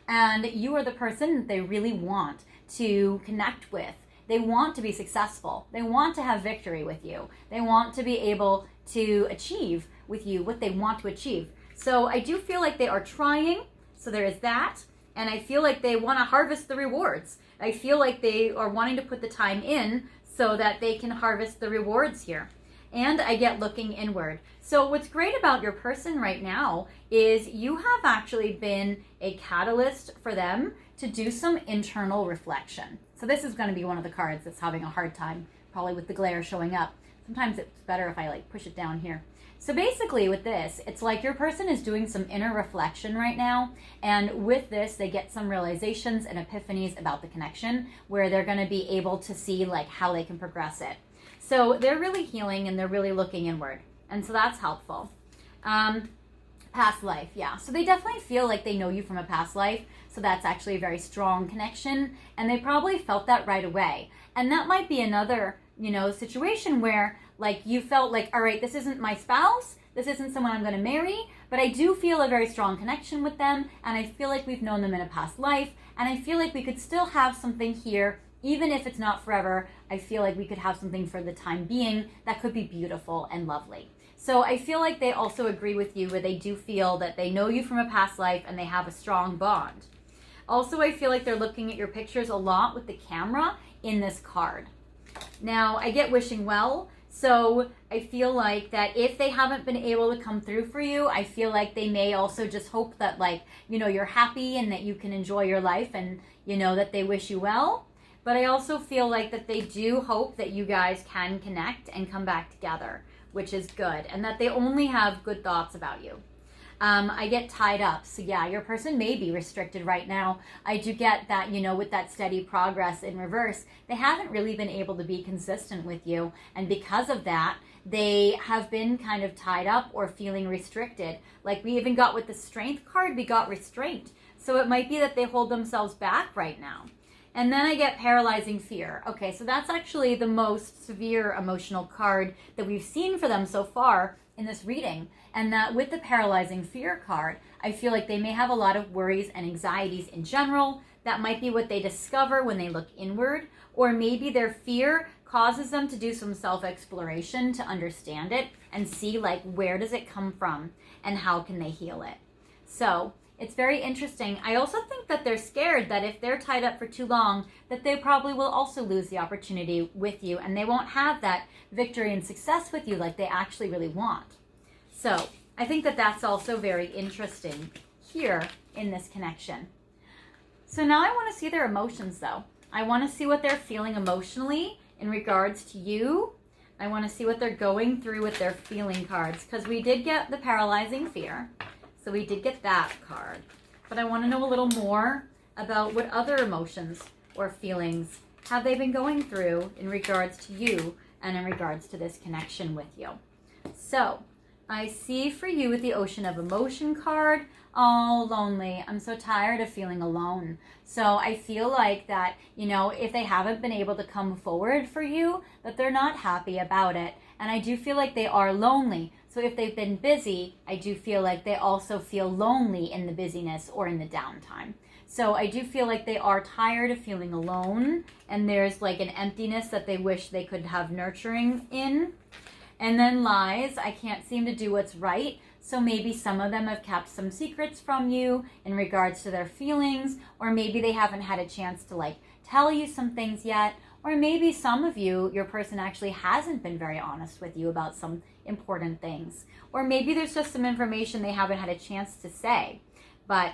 and you are the person they really want to connect with. They want to be successful. They want to have victory with you. They want to be able to achieve with you what they want to achieve. So I do feel like they are trying. So there is that. And I feel like they want to harvest the rewards. I feel like they are wanting to put the time in so that they can harvest the rewards here. And I get looking inward. So what's great about your person right now is you have actually been a catalyst for them to do some internal reflection. So this is going to be one of the cards that's having a hard time, probably with the glare showing up. Sometimes it's better if I like push it down here. So basically with this, it's like your person is doing some inner reflection right now. And with this, they get some realizations and epiphanies about the connection where they're going to be able to see like how they can progress it. So they're really healing and they're really looking inward. And so that's helpful. Past life, yeah. So they definitely feel like they know you from a past life. So that's actually a very strong connection. And they probably felt that right away. And that might be another, situation where like you felt like, all right, this isn't my spouse. This isn't someone I'm going to marry, but I do feel a very strong connection with them. And I feel like we've known them in a past life. And I feel like we could still have something here, even if it's not forever. I feel like we could have something for the time being that could be beautiful and lovely. So I feel like they also agree with you where they do feel that they know you from a past life and they have a strong bond. Also, I feel like they're looking at your pictures a lot with the camera in this card. Now, I get wishing well. So I feel like that if they haven't been able to come through for you, I feel like they may also just hope that you're happy and that you can enjoy your life and, that they wish you well. But I also feel like that they do hope that you guys can connect and come back together, which is good. And that they only have good thoughts about you. I get tied up. So yeah, your person may be restricted right now. I do get that, with that steady progress in reverse, they haven't really been able to be consistent with you. And because of that, they have been kind of tied up or feeling restricted. Like we even got with the strength card, we got restraint. So it might be that they hold themselves back right now. And then I get paralyzing fear. Okay, so that's actually the most severe emotional card that we've seen for them so far in this reading. And that with the paralyzing fear card, I feel like they may have a lot of worries and anxieties in general. That might be what they discover when they look inward, or maybe their fear causes them to do some self-exploration to understand it and see where does it come from and how can they heal it. So it's very interesting. I also think that they're scared that if they're tied up for too long, that they probably will also lose the opportunity with you and they won't have that victory and success with you like they actually really want. So I think that that's also very interesting here in this connection. So now I want to see their emotions though. I want to see what they're feeling emotionally in regards to you. I want to see what they're going through with their feeling cards because we did get the paralyzing fear. So we did get that card. But I want to know a little more about what other emotions or feelings have they been going through in regards to you and in regards to this connection with you. So I see for you with the Ocean of Emotion card, oh, lonely. I'm so tired of feeling alone. So I feel like that, if they haven't been able to come forward for you, that they're not happy about it. And I do feel like they are lonely. So if they've been busy, I do feel like they also feel lonely in the busyness or in the downtime. So I do feel like they are tired of feeling alone. And there's an emptiness that they wish they could have nurturing in. And then lies, I can't seem to do what's right. So maybe some of them have kept some secrets from you in regards to their feelings, or maybe they haven't had a chance to tell you some things yet, or maybe some of you, your person actually hasn't been very honest with you about some important things, or maybe there's just some information they haven't had a chance to say. But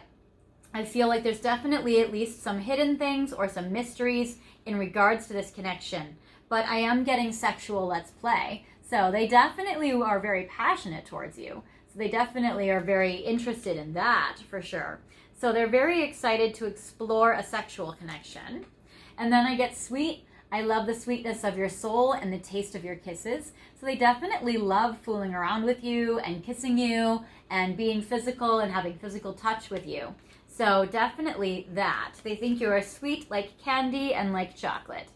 I feel like there's definitely at least some hidden things or some mysteries in regards to this connection. But I am getting sexual let's play. So they definitely are very passionate towards you. So they definitely are very interested in that for sure. So they're very excited to explore a sexual connection. And then I get sweet. I love the sweetness of your soul and the taste of your kisses. So they definitely love fooling around with you and kissing you and being physical and having physical touch with you. So definitely that. They think you are sweet like candy and like chocolate.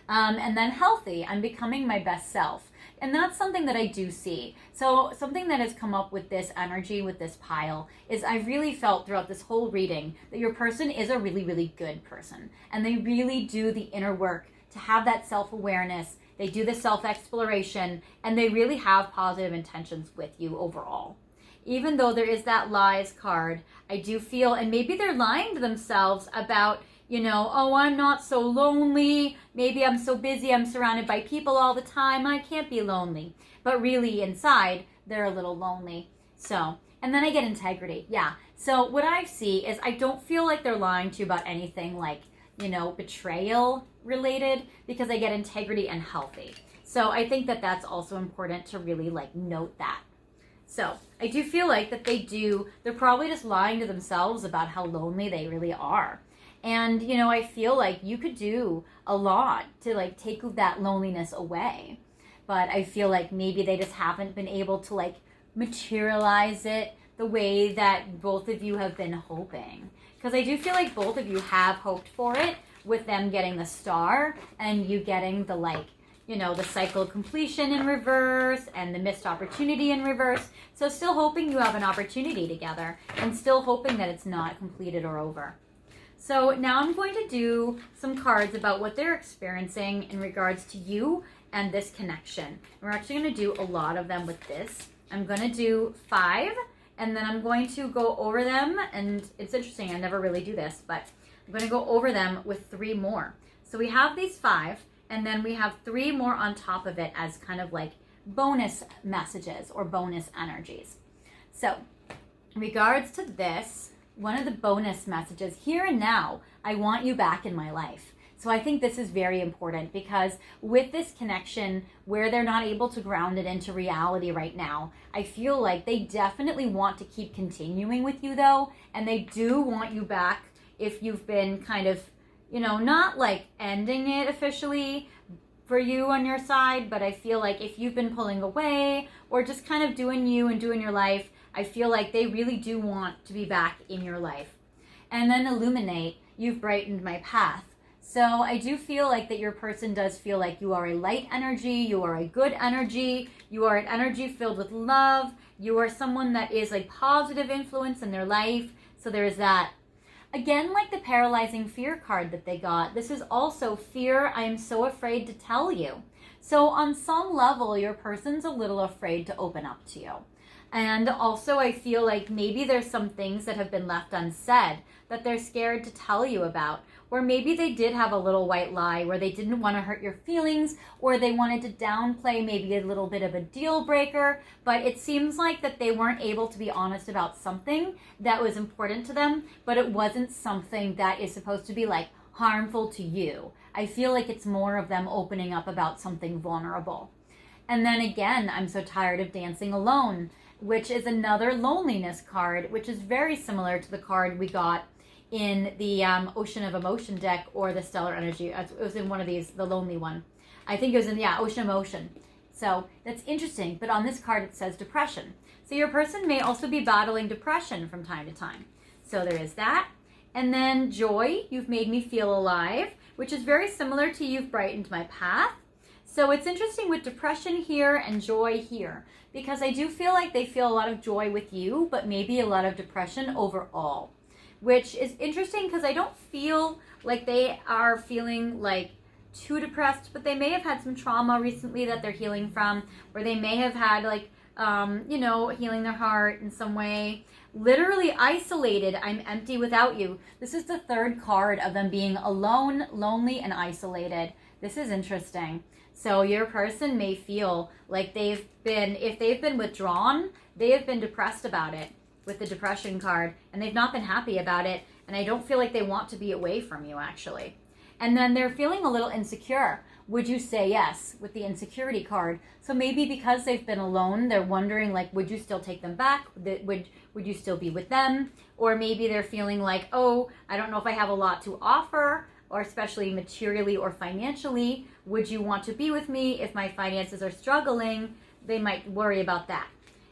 And then healthy. I'm becoming my best self. And that's something that I do see. So something that has come up with this energy, with this pile, is I really felt throughout this whole reading that your person is a really, really good person. And they really do the inner work to have that self-awareness. They do the self-exploration, and they really have positive intentions with you overall. Even though there is that lies card, I do feel, and maybe they're lying to themselves about, oh, I'm not so lonely. Maybe I'm so busy. I'm surrounded by people all the time. I can't be lonely. But really inside, they're a little lonely. So, and then I get integrity. Yeah. So what I see is I don't feel like they're lying to you about anything betrayal related, because they get integrity and healthy. So I think that that's also important to really note that. So I do feel like that they're probably just lying to themselves about how lonely they really are. And, I feel like you could do a lot to take that loneliness away. But I feel like maybe they just haven't been able to materialize it the way that both of you have been hoping. Because I do feel like both of you have hoped for it, with them getting the star and you getting the the cycle of completion in reverse and the missed opportunity in reverse. So still hoping you have an opportunity together, and still hoping that it's not completed or over. So now I'm going to do some cards about what they're experiencing in regards to you and this connection. We're actually going to do a lot of them with this. I'm going to do 5, and then I'm going to go over them. And it's interesting, I never really do this, but I'm going to go over them with 3 more. So we have these 5, and then we have 3 more on top of it as kind of bonus messages or bonus energies. So in regards to this, one of the bonus messages, here and now, I want you back in my life. So I think this is very important, because with this connection where they're not able to ground it into reality right now, I feel like they definitely want to keep continuing with you though, and they do want you back if you've been kind of, not ending it officially for you on your side, but I feel like if you've been pulling away or just kind of doing you and doing your life, I feel like they really do want to be back in your life. And then illuminate, you've brightened my path. So I do feel like that your person does feel like you are a light energy, you are a good energy, you are an energy filled with love, you are someone that is a positive influence in their life. So there is that. Again, like the paralyzing fear card that they got, this is also fear. I am so afraid to tell you. So on some level, your person's a little afraid to open up to you. And also I feel like maybe there's some things that have been left unsaid that they're scared to tell you about. Or maybe they did have a little white lie where they didn't want to hurt your feelings, or they wanted to downplay maybe a little bit of a deal breaker, but it seems like that they weren't able to be honest about something that was important to them, but it wasn't something that is supposed to be harmful to you. I feel like it's more of them opening up about something vulnerable. And then again, I'm so tired of dancing alone, which is another loneliness card, which is very similar to the card we got in the Ocean of Emotion deck, or the Stellar Energy. It was in one of these, the lonely one. I think it was in, Ocean of Emotion. So that's interesting. But on this card, it says depression. So your person may also be battling depression from time to time. So there is that. And then joy, you've made me feel alive, which is very similar to you've brightened my path. So it's interesting with depression here and joy here, because I do feel like they feel a lot of joy with you, but maybe a lot of depression overall, which is interesting because I don't feel like they are feeling too depressed, but they may have had some trauma recently that they're healing from, or they may have had healing their heart in some way. Literally isolated, I'm empty without you. This is the 3rd card of them being alone, lonely, and isolated. This is interesting. So your person may feel like if they've been withdrawn, they have been depressed about it with the depression card, and they've not been happy about it, and I don't feel like they want to be away from you actually. And then they're feeling a little insecure. Would you say yes with the insecurity card? So maybe because they've been alone, they're wondering would you still take them back? Would you still be with them? Or maybe they're feeling oh, I don't know if I have a lot to offer, or especially materially or financially. Would you want to be with me if my finances are struggling? They might worry about that.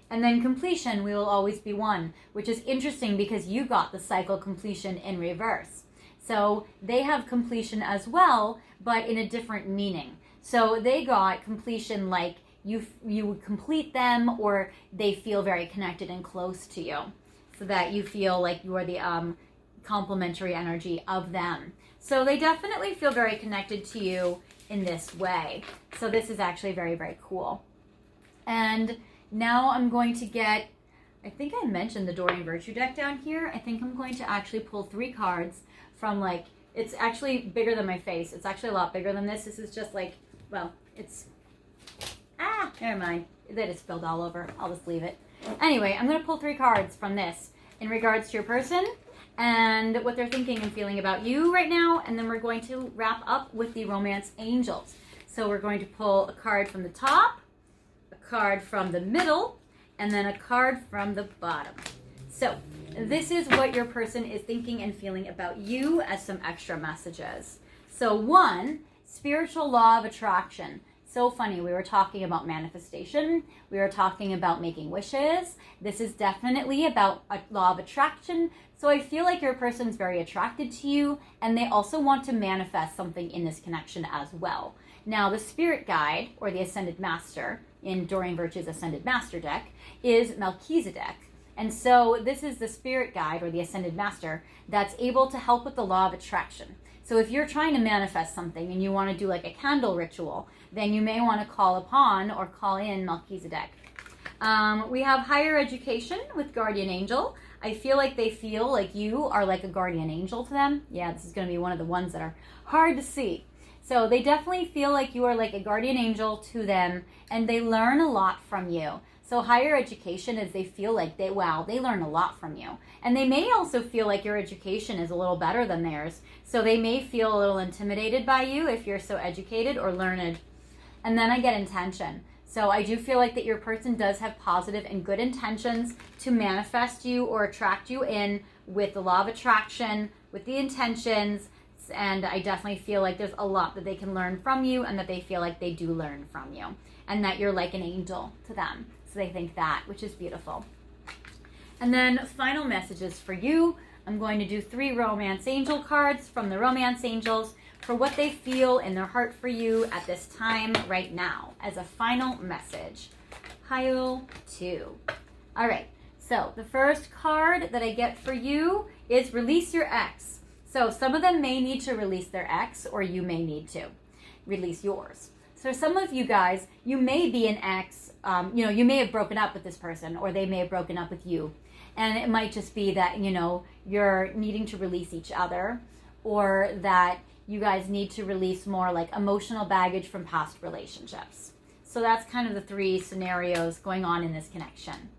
And then completion, we will always be one, which is interesting because you got the cycle completion in reverse. So they have completion as well, but in a different meaning. So they got completion you would complete them, or they feel very connected and close to you, so that you feel like you are the complementary energy of them. So they definitely feel very connected to you in this way. So this is actually very, very cool. And now I'm going to get, I think I mentioned the Doreen Virtue deck down here. I think I'm going to actually pull 3 cards from it's actually bigger than my face. It's actually a lot bigger than this. This is just it's, never mind. That is spilled all over. I'll just leave it. Anyway, I'm going to pull 3 cards from this in regards to your person. and what they're thinking and feeling about you right now. And then we're going to wrap up with the romance angels. So we're going to pull a card from the top, a card from the middle, and then a card from the bottom. So this is what your person is thinking and feeling about you as some extra messages. So 1, spiritual law of attraction. So funny, we were talking about manifestation. We were talking about making wishes. This is definitely about a law of attraction. So I feel like your person's very attracted to you, and they also want to manifest something in this connection as well. Now, the spirit guide, or the ascended master, in Doreen Virtue's Ascended Master deck, is Melchizedek. And so this is the spirit guide, or the ascended master, that's able to help with the law of attraction. So if you're trying to manifest something and you want to do like a candle ritual, then you may want to call upon or call in Melchizedek. We have higher education with guardian angel. I feel like they feel like you are like a guardian angel to them. Yeah, this is going to be one of the ones that are hard to see. So they definitely feel like you are like a guardian angel to them, and they learn a lot from you. So higher education is they feel like they learn a lot from you. And they may also feel like your education is a little better than theirs. So they may feel a little intimidated by you if you're so educated or learned. And then I get intention. So I do feel like that your person does have positive and good intentions to manifest you or attract you in with the law of attraction, with the intentions. And I definitely feel like there's a lot that they can learn from you, and that they feel like they do learn from you, and that you're like an angel to them. So they think that, which is beautiful. And then final messages for you. I'm going to do 3 romance angel cards from the romance angels for what they feel in their heart for you at this time right now as a final message. Pile 2. All right. So the first card that I get for you is release your ex. So some of them may need to release their ex, or you may need to release yours. So some of you guys, you may be an ex, you may have broken up with this person, or they may have broken up with you. And it might just be that, you're needing to release each other, or that you guys need to release more like emotional baggage from past relationships. So that's kind of the 3 scenarios going on in this connection.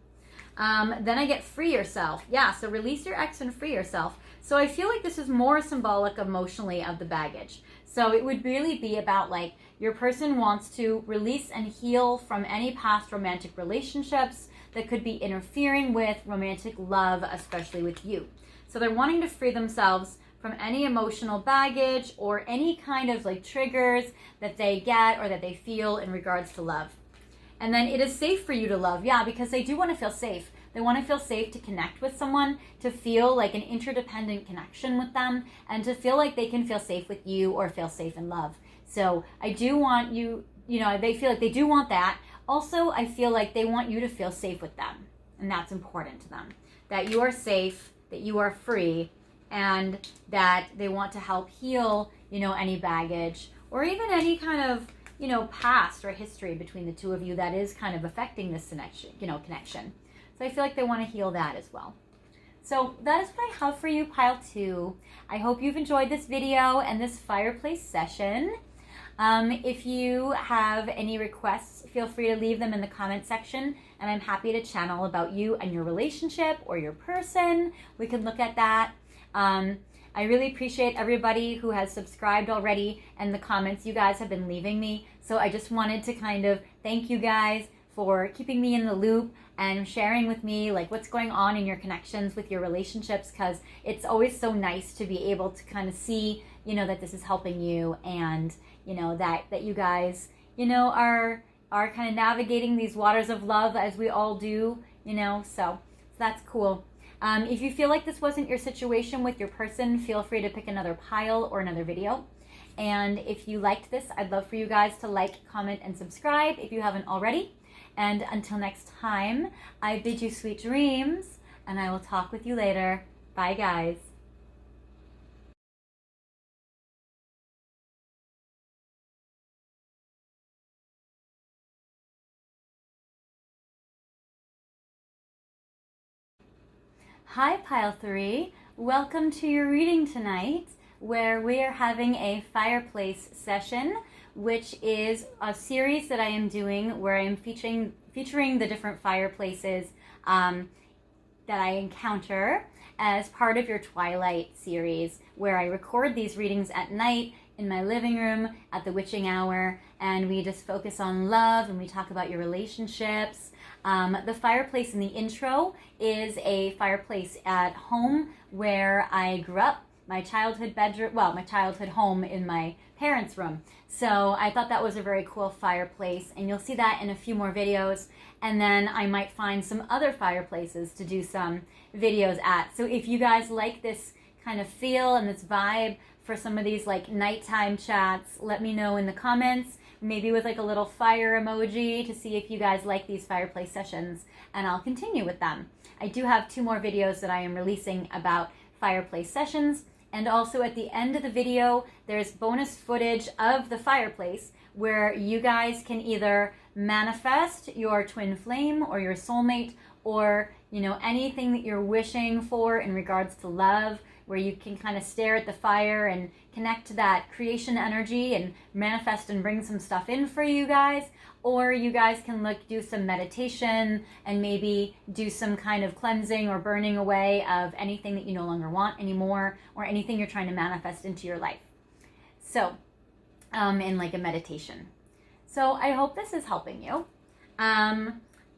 Then I get free yourself. Yeah, so release your ex and free yourself. So I feel like this is more symbolic emotionally of the baggage. So it would really be about like your person wants to release and heal from any past romantic relationships that could be interfering with romantic love, especially with you. So they're wanting to free themselves from any emotional baggage or any kind of like triggers that they get or that they feel in regards to love. And then it is safe for you to love, yeah, because they do want to feel safe. They want to feel safe to connect with someone, to feel like an interdependent connection with them, and to feel like they can feel safe with you or feel safe in love. So I do want you, they feel like they do want that. Also, I feel like they want you to feel safe with them, and that's important to them. That you are safe, that you are free, and that they want to help heal, any baggage or even any kind of, past or history between the two of you that is kind of affecting this connection. So I feel like they want to heal that as well. So that is what I have for you, pile 2. I hope you've enjoyed this video and this fireplace session. If you have any requests, feel free to leave them in the comment section, and I'm happy to channel about you and your relationship or your person. We can look at that. I really appreciate everybody who has subscribed already and the comments you guys have been leaving me. So I just wanted to kind of thank you guys for keeping me in the loop and sharing with me like what's going on in your connections with your relationships, because it's always so nice to be able to kind of see, that this is helping you, and that you guys, are kind of navigating these waters of love as we all do, so that's cool. If you feel like this wasn't your situation with your person, feel free to pick another pile or another video. And if you liked this, I'd love for you guys to like, comment, and subscribe if you haven't already. And until next time, I bid you sweet dreams, and I will talk with you later. Bye, guys. Hi, Pile 3. Welcome to your reading tonight, where we are having a fireplace session, which is a series that I am doing where I am featuring the different fireplaces that I encounter. as part of your Twilight series, where I record these readings at night in my living room at the witching hour, and we just focus on love and we talk about your relationships. The fireplace in the intro is a fireplace at home where I grew up, my childhood bedroom, well, my childhood home in my parents' room. So I thought that was a very cool fireplace, and you'll see that in a few more videos. And then I might find some other fireplaces to do some videos at. So if you guys like this kind of feel and this vibe for some of these like nighttime chats, let me know in the comments, maybe with like a little fire emoji to see if you guys like these fireplace sessions, and I'll continue with them. I do have 2 more videos that I am releasing about fireplace sessions, and also at the end of the video there's bonus footage of the fireplace where you guys can either manifest your twin flame or your soulmate, or anything that you're wishing for in regards to love, where you can kind of stare at the fire and connect to that creation energy and manifest and bring some stuff in for you guys. Or you guys can do some meditation and maybe do some kind of cleansing or burning away of anything that you no longer want anymore, or anything you're trying to manifest into your life. So, in like a meditation. So I hope this is helping you.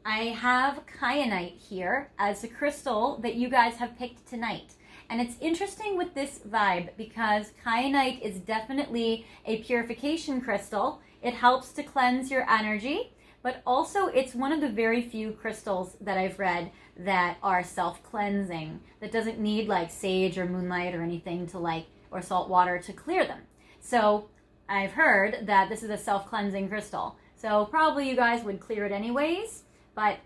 I have Kyanite here as a crystal that you guys have picked tonight. And it's interesting with this vibe because Kyanite is definitely a purification crystal. It helps to cleanse your energy, but also it's one of the very few crystals that I've read that are self-cleansing, that doesn't need like sage or moonlight or anything to or salt water to clear them. So I've heard that this is a self-cleansing crystal. So probably you guys would clear it anyways, but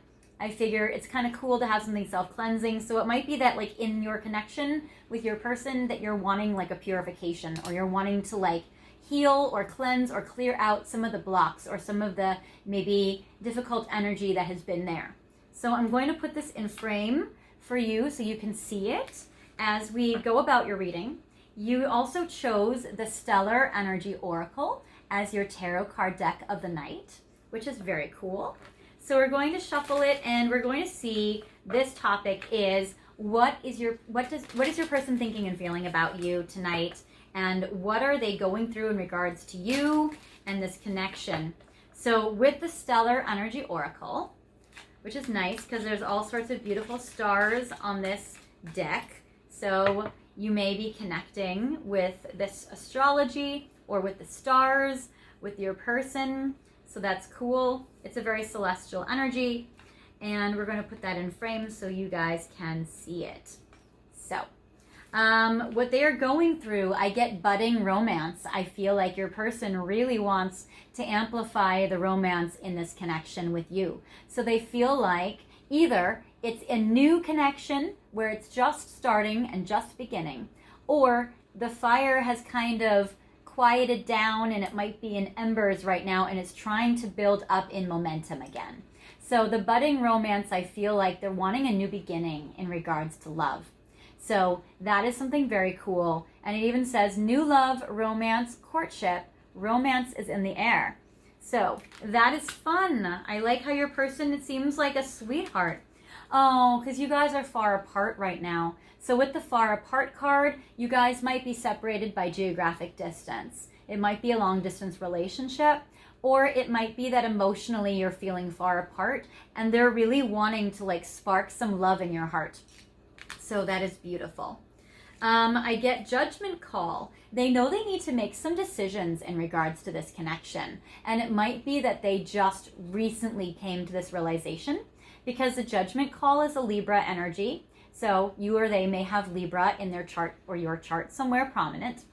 I figure it's kind of cool to have something self-cleansing. So it might be that in your connection with your person that you're wanting a purification, or you're wanting to heal or cleanse or clear out some of the blocks or some of the maybe difficult energy that has been there. So I'm going to put this in frame for you so you can see it as we go about your reading. You also chose the Stellar Energy Oracle as your tarot card deck of the night, which is very cool. So we're going to shuffle it, and we're going to see, this topic is what is your person thinking and feeling about you tonight, and what are they going through in regards to you and this connection. So with the Stellar Energy Oracle, which is nice because there's all sorts of beautiful stars on this deck. So you may be connecting with this astrology or with the stars, with your person. So that's cool. It's a very celestial energy, and we're going to put that in frame so you guys can see it. So what they are going through, I get budding romance. I feel like your person really wants to amplify the romance in this connection with you. So they feel like either it's a new connection where it's just starting and just beginning, or the fire has kind of quieted down and it might be in embers right now and it's trying to build up in momentum again. So the budding romance, I feel like they're wanting a new beginning in regards to love. So that is something very cool. And it even says new love, romance, courtship, romance is in the air. So that is fun. I like how your person, it seems like a sweetheart. Oh, because you guys are far apart right now. So with the far apart card, you guys might be separated by geographic distance. It might be a long distance relationship, or it might be that emotionally you're feeling far apart and they're really wanting to spark some love in your heart. So that is beautiful. I get judgment call. They know they need to make some decisions in regards to this connection. And it might be that they just recently came to this realization, because the judgment call is a Libra energy. So you or they may have Libra in their chart or your chart somewhere prominent.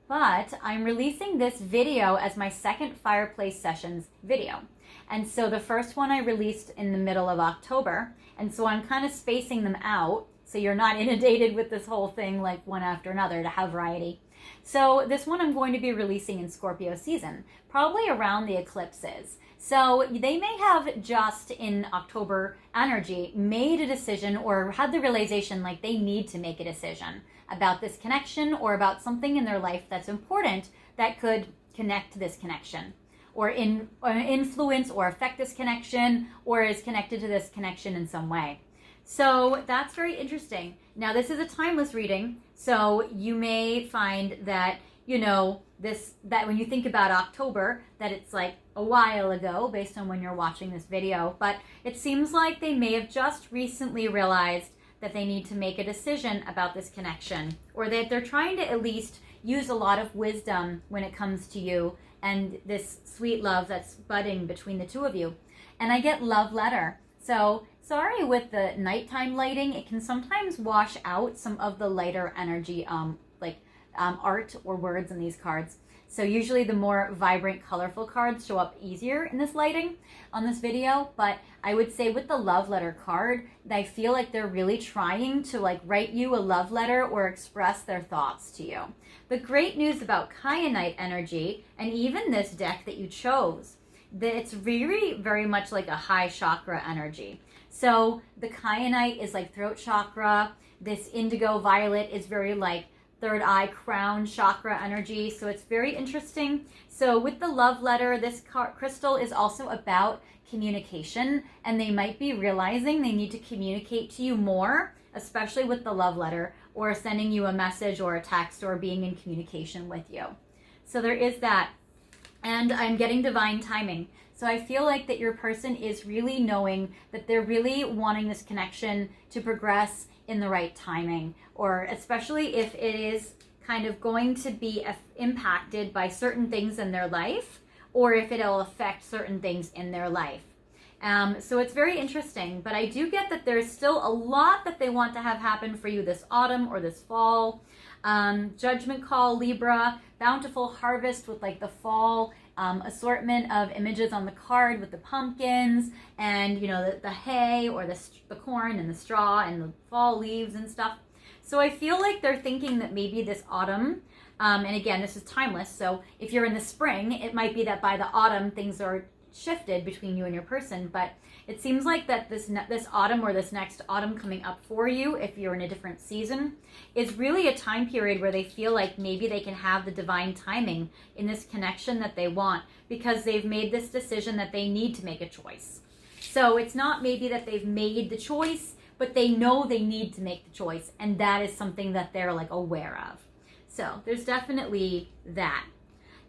But I'm releasing this video as my second Fireplace Sessions video. And so the first one I released in the middle of October. And so I'm kind of spacing them out so you're not inundated with this whole thing one after another, to have variety. So this one I'm going to be releasing in Scorpio season, probably around the eclipses. So they may have just in October energy made a decision or had the realization they need to make a decision about this connection or about something in their life that's important that could connect to this connection or influence or affect this connection or is connected to this connection in some way. So that's very interesting. Now, this is a timeless reading, so you may find that, that when you think about October, that it's like a while ago based on when you're watching this video, but it seems like they may have just recently realized that they need to make a decision about this connection, or that they're trying to at least use a lot of wisdom when it comes to you and this sweet love that's budding between the two of you. And I get love letter. So sorry, with the nighttime lighting, it can sometimes wash out some of the lighter energy, art or words in these cards. So usually the more vibrant, colorful cards show up easier in this lighting on this video. But I would say with the love letter card, I feel like they're really trying to write you a love letter or express their thoughts to you. The great news about Kyanite energy, and even this deck that you chose, that it's very, very much like a high chakra energy. So the Kyanite is like throat chakra. This indigo violet is very like third eye crown chakra energy. So it's very interesting. So with the love letter, this crystal is also about communication, and they might be realizing they need to communicate to you more, especially with the love letter, or sending you a message or a text or being in communication with you. So there is that. And I'm getting divine timing. So I feel like that your person is really knowing that they're really wanting this connection to progress in the right timing, or especially if it is kind of going to be impacted by certain things in their life, or if it'll affect certain things in their life. So it's very interesting, but I do get that there's still a lot that they want to have happen for you this autumn or this fall. Judgment call, Libra, bountiful harvest with like the fall assortment of images on the card with the pumpkins and, the hay or the corn and the straw and the fall leaves and stuff. So I feel like they're thinking that maybe this autumn, and again, this is timeless. So if you're in the spring, it might be that by the autumn, things are shifted between you and your person, but it seems like that this autumn or this next autumn coming up for you, if you're in a different season, is really a time period where they feel like maybe they can have the divine timing in this connection that they want, because they've made this decision that they need to make a choice. So it's not maybe that they've made the choice, but they know they need to make the choice, and that is something that they're aware of. So there's definitely that.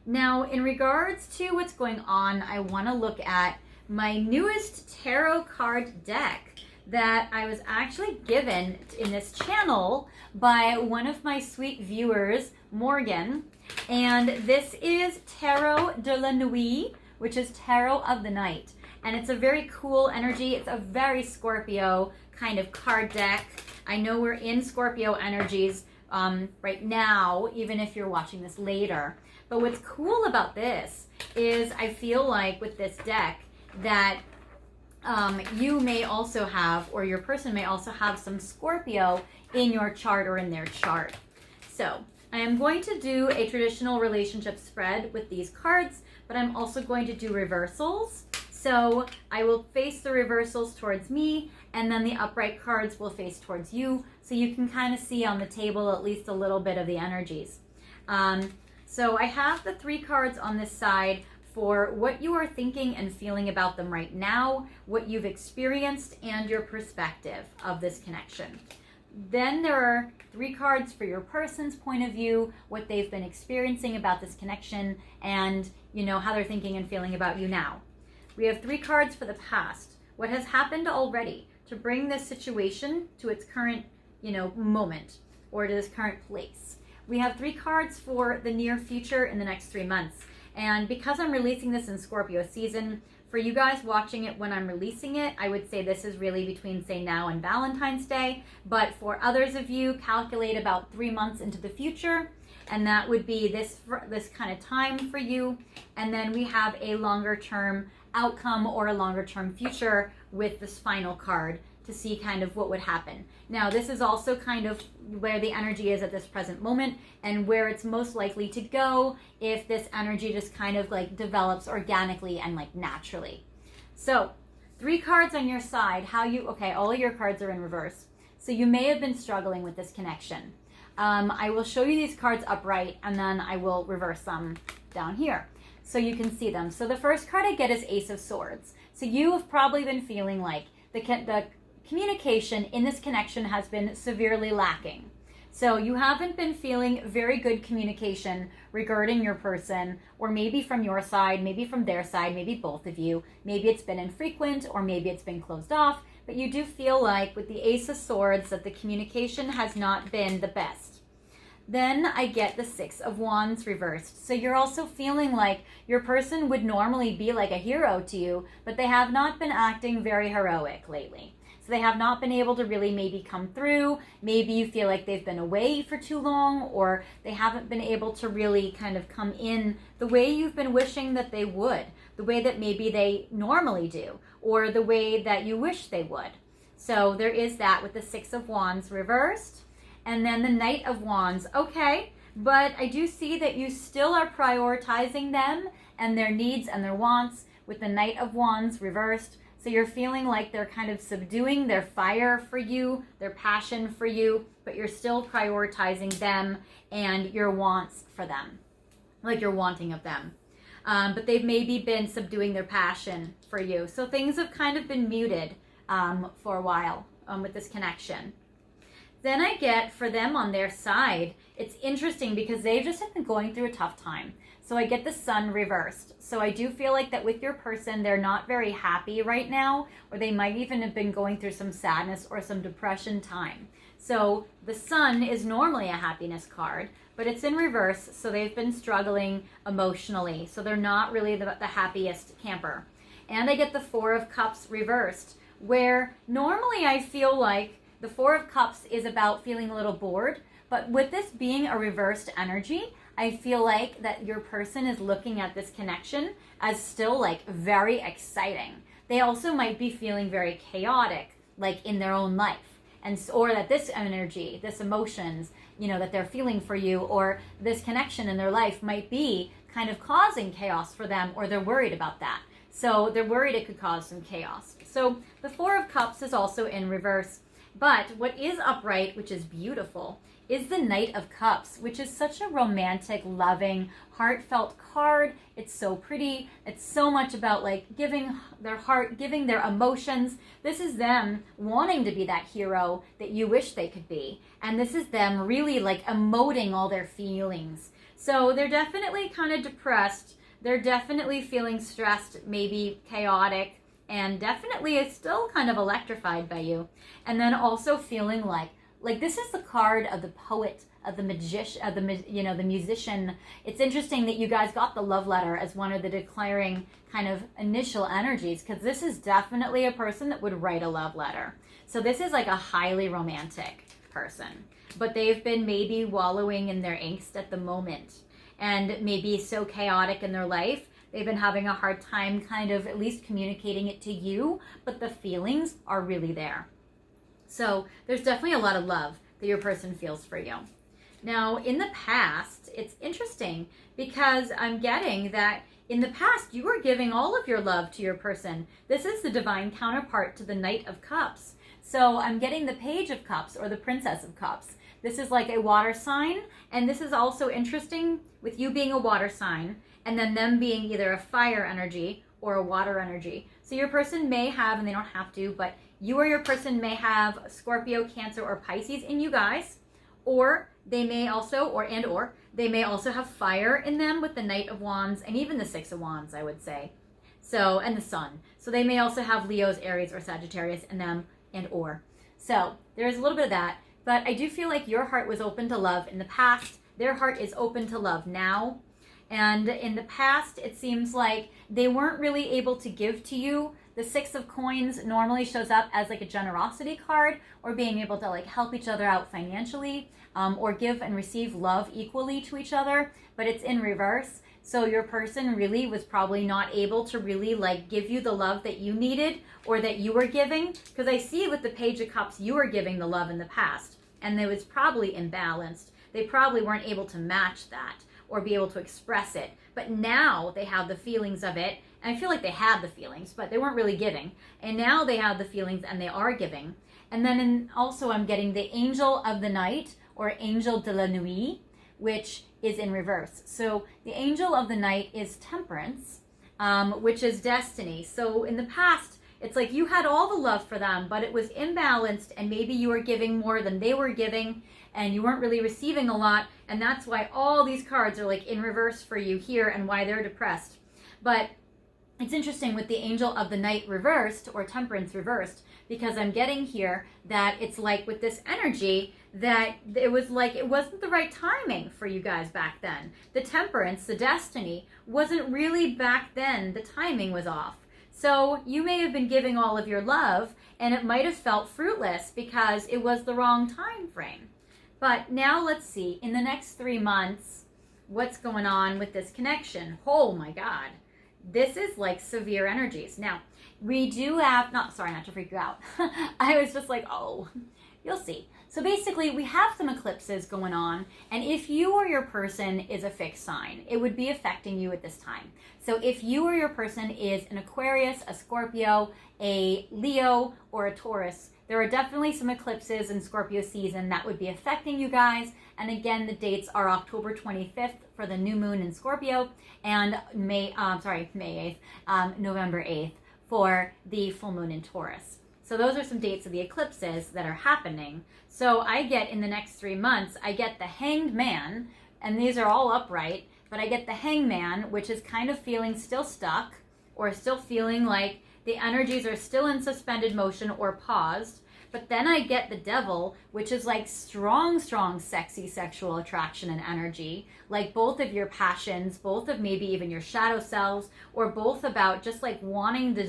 Now, in regards to what's going on, I want to look at my newest tarot card deck that I was actually given in this channel by one of my sweet viewers, Morgan. And this is Tarot de la Nuit, which is Tarot of the Night. And it's a very cool energy. It's a very Scorpio kind of card deck. I know we're in Scorpio energies right now, even if you're watching this later. But what's cool about this is I feel like with this deck that you may also have, or your person may also have, some Scorpio in your chart or in their chart. So I am going to do a traditional relationship spread with these cards, but I'm also going to do reversals. So I will face the reversals towards me, and then the upright cards will face towards you, so you can kind of see on the table at least a little bit of the energies. So I have the 3 cards on this side for what you are thinking and feeling about them right now, what you've experienced, and your perspective of this connection. Then there are 3 cards for your person's point of view, what they've been experiencing about this connection, and how they're thinking and feeling about you now. We have 3 cards for the past, what has happened already to bring this situation to its current, moment, or to this current place. We have 3 cards for the near future in the next 3 months. And because I'm releasing this in Scorpio season, for you guys watching it when I'm releasing it, I would say this is really between, say, now and Valentine's Day. But for others of you, calculate about 3 months into the future. And that would be this kind of time for you. And then we have a longer term outcome or a longer term future with this final card to see kind of what would happen. Now, this is also kind of where the energy is at this present moment and where it's most likely to go if this energy just kind of develops organically and naturally. So 3 cards on your side, all of your cards are in reverse. So you may have been struggling with this connection. I will show you these cards upright, and then I will reverse them down here so you can see them. So the first card I get is Ace of Swords. So you have probably been feeling like the communication in this connection has been severely lacking. So you haven't been feeling very good communication regarding your person, or maybe from your side, maybe from their side, maybe both of you. Maybe it's been infrequent, or maybe it's been closed off, but you do feel like with the Ace of Swords that the communication has not been the best. Then I get the Six of Wands reversed. So you're also feeling like your person would normally be like a hero to you, but they have not been acting very heroic lately. So they have not been able to really maybe come through. Maybe you feel like they've been away for too long, or they haven't been able to really kind of come in the way you've been wishing that they would, the way that maybe they normally do, or the way that you wish they would. So there is that with the Six of Wands reversed. And then the Knight of Wands. Okay, but I do see that you still are prioritizing them and their needs and their wants with the Knight of Wands reversed. So you're feeling like they're kind of subduing their fire for you, their passion for you, but you're still prioritizing them and your wants for them, like you're wanting of them. But they've maybe been subduing their passion for you. So things have kind of been muted for a while with this connection. Then I get for them on their side, it's interesting because they've just been going through a tough time. So I get the Sun reversed. So I do feel like that with your person, they're not very happy right now, or they might even have been going through some sadness or some depression time. So the Sun is normally a happiness card, but it's in reverse. So they've been struggling emotionally. So they're not really the happiest camper. And I get the Four of Cups reversed, where normally I feel like the Four of Cups is about feeling a little bored, but with this being a reversed energy, I feel like that your person is looking at this connection as still like very exciting. They also might be feeling very chaotic, like in their own life, and or that this energy, this emotions, that they're feeling for you, or this connection in their life might be kind of causing chaos for them, or they're worried about that. So they're worried it could cause some chaos. So the Four of Cups is also in reverse. But what is upright, which is beautiful, is the Knight of Cups, which is such a romantic, loving, heartfelt card. It's so pretty. It's so much about like giving their heart, giving their emotions. This is them wanting to be that hero that you wish they could be. And this is them really like emoting all their feelings. So they're definitely kind of depressed. They're definitely feeling stressed, maybe chaotic, and definitely is still kind of electrified by you. And then also feeling like this is the card of the poet, of the magician, of the musician. It's interesting that you guys got the love letter as one of the declaring kind of initial energies, because this is definitely a person that would write a love letter. So this is like a highly romantic person, but they've been maybe wallowing in their angst at the moment, and maybe so chaotic in their life. They've been having a hard time kind of at least communicating it to you, but the feelings are really there. So there's definitely a lot of love that your person feels for you. Now, in the past, it's interesting because I'm getting that in the past, you were giving all of your love to your person. This is the divine counterpart to the Knight of Cups. So I'm getting the Page of Cups or the Princess of Cups. This is like a water sign, and this is also interesting with you being a water sign and then them being either a fire energy or a water energy. So your person may have, and they don't have to, but you or your person may have Scorpio, Cancer, or Pisces in you guys, or they may also, or they may also have fire in them with the Knight of Wands and even the Six of Wands, I would say. So, and the Sun. So they may also have Leos, Aries, or Sagittarius in them and or. So there's a little bit of that, but I do feel like your heart was open to love in the past. Their heart is open to love now. And in the past, it seems like they weren't really able to give to you. The Six of Coins normally shows up as like a generosity card, or being able to like help each other out financially, or give and receive love equally to each other, but it's in reverse. So your person really was probably not able to really like give you the love that you needed or that you were giving, because I see with the Page of Cups, you were giving the love in the past, and it was probably imbalanced. They probably weren't able to match that or be able to express it. But now they have the feelings of it. And I feel like they had the feelings, but they weren't really giving. And now they have the feelings and they are giving. And then also I'm getting the Angel of the Night or Angel de la Nuit, which is in reverse. So the Angel of the Night is Temperance, which is destiny. So in the past, It's like you had all the love for them, but it was imbalanced, and maybe you were giving more than they were giving, and you weren't really receiving a lot, and that's why all these cards are like in reverse for you here and why they're depressed. But it's interesting with the Angel of the Night reversed, or Temperance reversed, because I'm getting here that it's like with this energy that it was like it wasn't the right timing for you guys back then. The Temperance, the destiny, wasn't really back then. The timing was off. So you may have been giving all of your love, and it might have felt fruitless because it was the wrong time frame. But now let's see, in the next 3 months, what's going on with this connection? Oh my God. This is like severe energies. Now, we do have, not to freak you out. I was just like, oh, you'll see. So basically, we have some eclipses going on, and if you or your person is a fixed sign, it would be affecting you at this time. So if you or your person is an Aquarius, a Scorpio, a Leo, or a Taurus, there are definitely some eclipses in Scorpio season that would be affecting you guys. And again, the dates are October 25th for the new moon in Scorpio, and November 8th for the full moon in Taurus. So those are some dates of the eclipses that are happening. So I get in the next 3 months, I get the Hanged Man, and these are all upright, but I get the Hanged Man, which is kind of feeling still stuck, or still feeling like the energies are still in suspended motion or paused. But then I get the Devil, which is like strong, sexy sexual attraction and energy, like both of your passions, both of maybe even your shadow selves, or both about just like wanting the,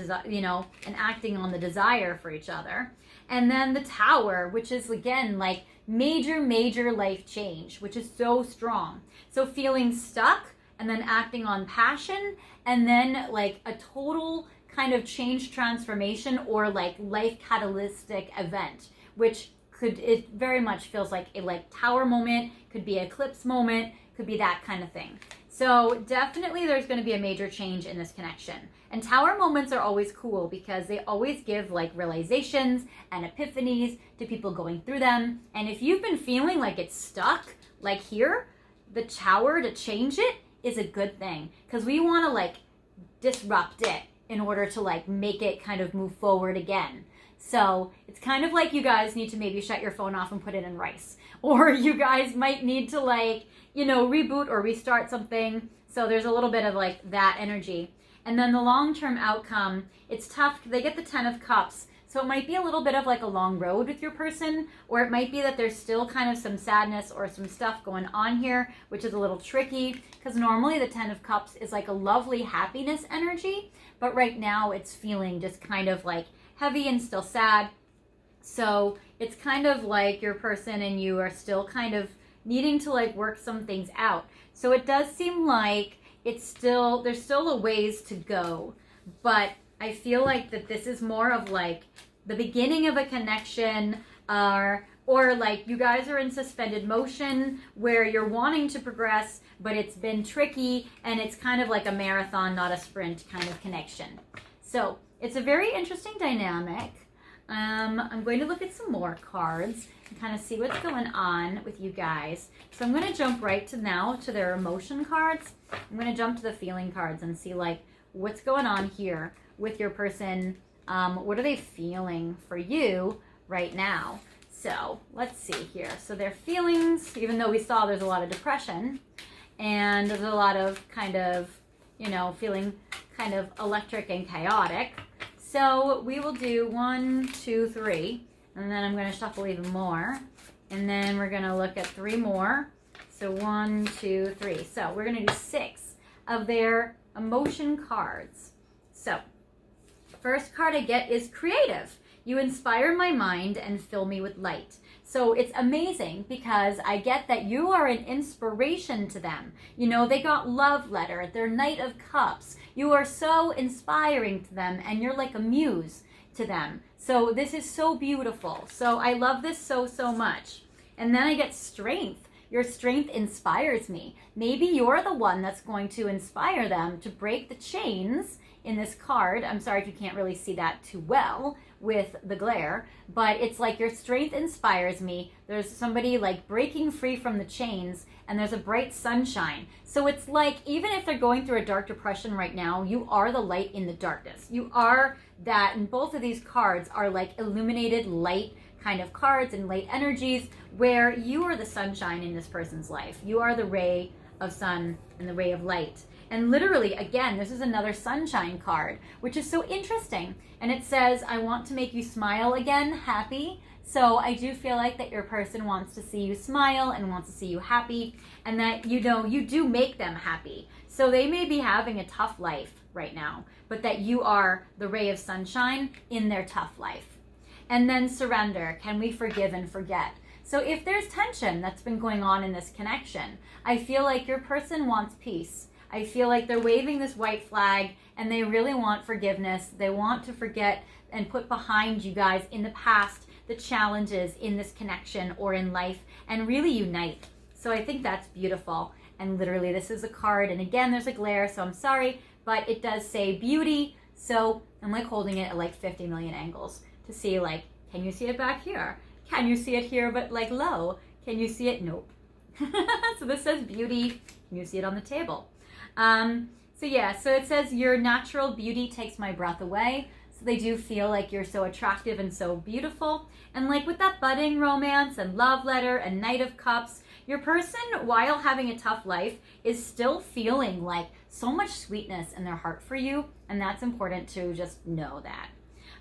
and acting on the desire for each other. And then the Tower, which is again like major life change, which is so strong. So feeling stuck and then acting on passion, and then like a total kind of change, transformation, or like life catalytic event, which it very much feels like a like Tower moment, could be eclipse moment, could be that kind of thing. So definitely there's going to be a major change in this connection. And Tower moments are always cool because they always give like realizations and epiphanies to people going through them. And if you've been feeling like it's stuck, like here, the Tower, to change it is a good thing, because we want to like disrupt it in order to like make it kind of move forward again. So it's kind of like you guys need to maybe shut your phone off and put it in rice, or you guys might need to like, reboot or restart something. So there's a little bit of like that energy. And then the long-term outcome, it's tough. They get the 10 of Cups. So it might be a little bit of like a long road with your person, or it might be that there's still kind of some sadness or some stuff going on here, which is a little tricky, because normally the 10 of Cups is like a lovely happiness energy, but right now it's feeling just kind of like heavy and still sad. So it's kind of like your person and you are still kind of needing to like work some things out. So it does seem like there's still a ways to go, but I feel like that this is more of like the beginning of a connection, or like you guys are in suspended motion where you're wanting to progress, but it's been tricky, and it's kind of like a marathon, not a sprint kind of connection. So it's a very interesting dynamic. I'm going to look at some more cards and kind of see what's going on with you guys. So I'm going to jump right to their emotion cards. I'm going to jump to the feeling cards and see like what's going on here with your person. What are they feeling for you right now? So let's see here. So their feelings, even though we saw there's a lot of depression and there's a lot of kind of, feeling kind of electric and chaotic. So we will do 1, 2, 3, and then I'm going to shuffle even more. And then we're going to look at 3 more. So 1, 2, 3. So we're going to do 6 of their emotion cards. So first card I get is creative. You inspire my mind and fill me with light. So it's amazing because I get that you are an inspiration to them. They got love letter, their Knight of Cups. You are so inspiring to them, and you're like a muse to them. So this is so beautiful. So I love this so much. And then I get strength. Your strength inspires me. Maybe you're the one that's going to inspire them to break the chains in this card, I'm sorry if you can't really see that too well with the glare, but it's like your strength inspires me. There's somebody like breaking free from the chains, and there's a bright sunshine. So it's like, even if they're going through a dark depression right now, you are the light in the darkness. You are that, and both of these cards are like illuminated light kind of cards and light energies, where you are the sunshine in this person's life. You are the ray of sun and the ray of light. And literally, again, this is another sunshine card, which is so interesting. And it says, I want to make you smile again, happy. So I do feel like that your person wants to see you smile and wants to see you happy, and that, you know, you do make them happy. So they may be having a tough life right now, but that you are the ray of sunshine in their tough life. And then surrender. Can we forgive and forget? So if there's tension that's been going on in this connection, I feel like your person wants peace. I feel like they're waving this white flag and they really want forgiveness. They want to forget and put behind you guys in the past the challenges in this connection or in life and really unite. So I think that's beautiful. And literally this is a card, and again there's a glare, so I'm sorry, but it does say beauty. So I'm like holding it at like 50 million angles to see, like, can you see it back here? Can you see it here but like low? Can you see it? Nope. So this says beauty. Can you see it on the table? So yeah, so it says your natural beauty takes my breath away. So they do feel like you're so attractive and so beautiful. And like with that budding romance and love letter and Knight of Cups, your person, while having a tough life, is still feeling like so much sweetness in their heart for you. And that's important to just know that.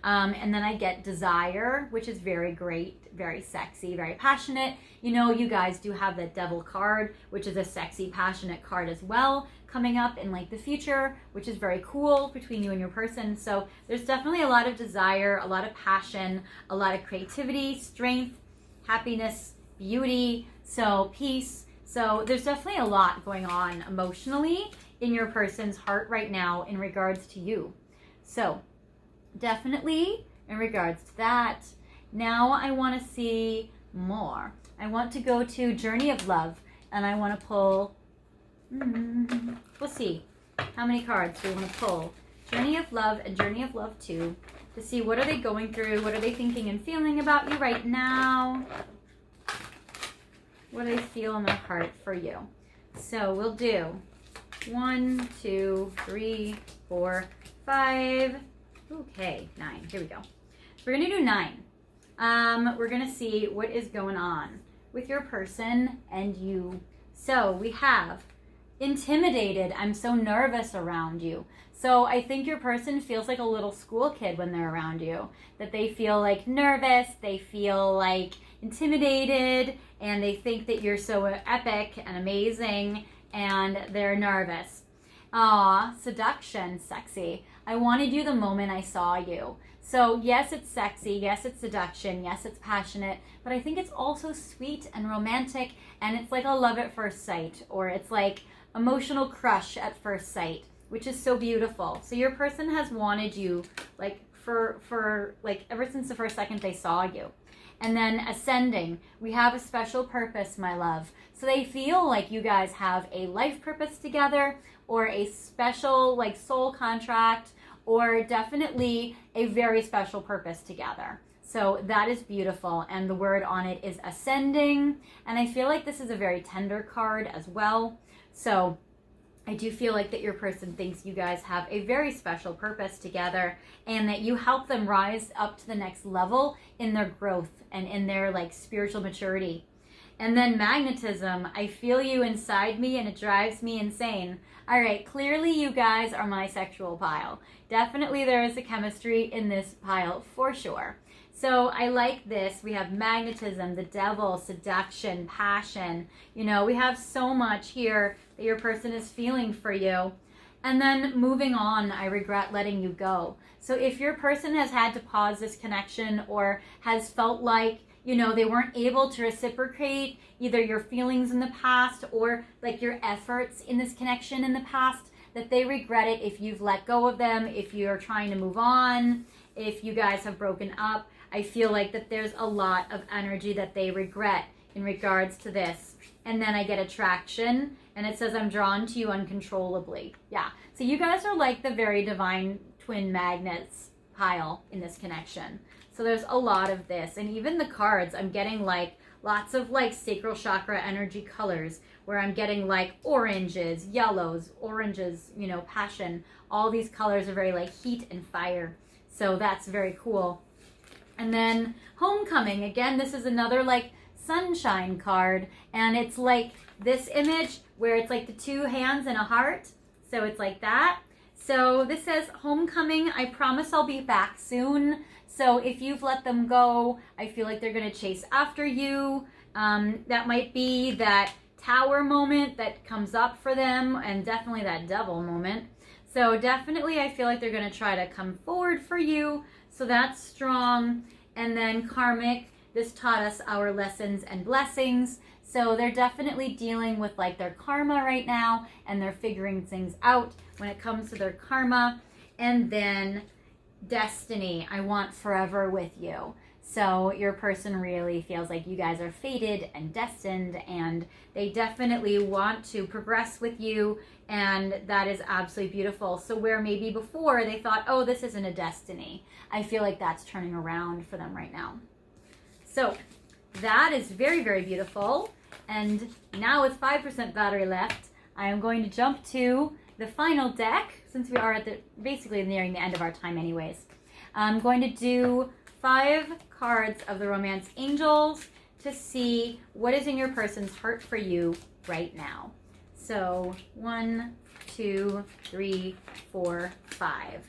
And then I get desire, which is very great, very sexy, very passionate. You know, you guys do have that devil card, which is a sexy, passionate card as well, coming up in like the future, which is very cool between you and your person. So there's definitely a lot of desire, a lot of passion, a lot of creativity, strength, happiness, beauty, so peace. So there's definitely a lot going on emotionally in your person's heart right now in regards to you. So definitely in regards to that. Now I want to see more. I want to go to Journey of Love, and I want to pull, we'll see how many cards do we want to pull. Journey of Love and Journey of Love 2, to see what are they going through, what are they thinking and feeling about you right now, what do they feel in their heart for you. So we'll do 1, 2, 3, 4, 5, okay, 9. Here we go. So we're going to do 9. We're going to see what is going on with your person and you. So we have intimidated. I'm so nervous around you. So I think your person feels like a little school kid when they're around you. That they feel like nervous, they feel like intimidated, and they think that you're so epic and amazing, and they're nervous. Aw, seduction, sexy. I wanted you the moment I saw you. So yes, it's sexy, yes, it's seduction, yes, it's passionate, but I think it's also sweet and romantic, and it's like a love at first sight, or it's like emotional crush at first sight, which is so beautiful. So your person has wanted you like for like ever since the first second they saw you. And then ascending, we have a special purpose, my love. So they feel like you guys have a life purpose together, or a special like soul contract, or definitely a very special purpose together. So that is beautiful. And the word on it is ascending. And I feel like this is a very tender card as well. So I do feel like that your person thinks you guys have a very special purpose together, and that you help them rise up to the next level in their growth and in their like spiritual maturity. And then magnetism, I feel you inside me and it drives me insane. All right, clearly you guys are my sexual pile. Definitely there is a chemistry in this pile for sure. So I like this. We have magnetism, the devil, seduction, passion. You know, we have so much here that your person is feeling for you. And then moving on, I regret letting you go. So if your person has had to pause this connection, or has felt like, you know, they weren't able to reciprocate either your feelings in the past or like your efforts in this connection in the past, that they regret it if you've let go of them, if you're trying to move on, if you guys have broken up. I feel like that there's a lot of energy that they regret in regards to this. And then I get attraction, and it says I'm drawn to you uncontrollably. Yeah, So you guys are like the very divine twin magnets pile in this connection. So there's a lot of this. And even the cards, I'm getting like lots of like sacral chakra energy colors, where I'm getting like oranges, yellows, oranges, you know, passion. All these colors are very like heat and fire. So that's very cool. And then homecoming, again, this is another like sunshine card. And it's like this image where it's like the two hands and a heart. So it's like that. So this says homecoming. I promise I'll be back soon. So if you've let them go, I feel like they're going to chase after you. That might be that tower moment that comes up for them, and definitely that devil moment. So definitely I feel like they're going to try to come forward for you. So that's strong. And then karmic, this taught us our lessons and blessings. So they're definitely dealing with like their karma right now, and they're figuring things out when it comes to their karma. And then destiny, I want forever with you. So your person really feels like you guys are fated and destined, and they definitely want to progress with you, and that is absolutely beautiful. So where maybe before they thought, oh, this isn't a destiny, I feel like that's turning around for them right now. So that is very, very beautiful. And now with 5% battery left, I am going to jump to the final deck, since we are at the basically nearing the end of our time anyways. I'm going to do 5 cards of the Romance Angels to see what is in your person's heart for you right now. So 1, 2, 3, 4, 5.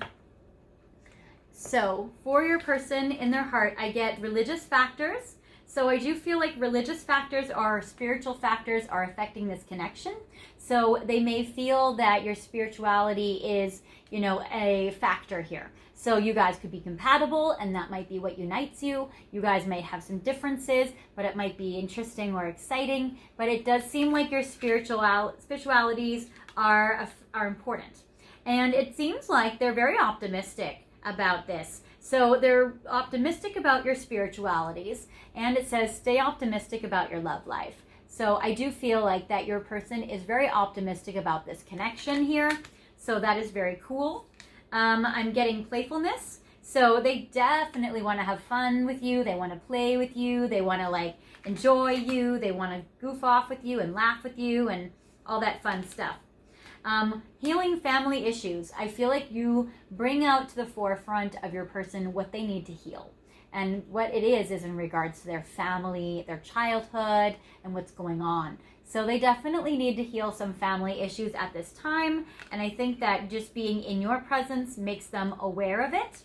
So for your person in their heart, I get religious factors. So I do feel like religious factors or spiritual factors are affecting this connection. So they may feel that your spirituality is, you know, a factor here. So you guys could be compatible, and that might be what unites you. You guys might have some differences, but it might be interesting or exciting. But it does seem like your spiritualities are important. And it seems like they're very optimistic about this. So they're optimistic about your spiritualities, and it says stay optimistic about your love life. So I do feel like that your person is very optimistic about this connection here. So that is very cool. I'm getting playfulness. So they definitely want to have fun with you. They want to play with you. They want to like enjoy you. They want to goof off with you and laugh with you and all that fun stuff. Healing family issues. I feel like you bring out to the forefront of your person what they need to heal. And what it is in regards to their family, their childhood, and what's going on. So they definitely need to heal some family issues at this time. And I think that just being in your presence makes them aware of it.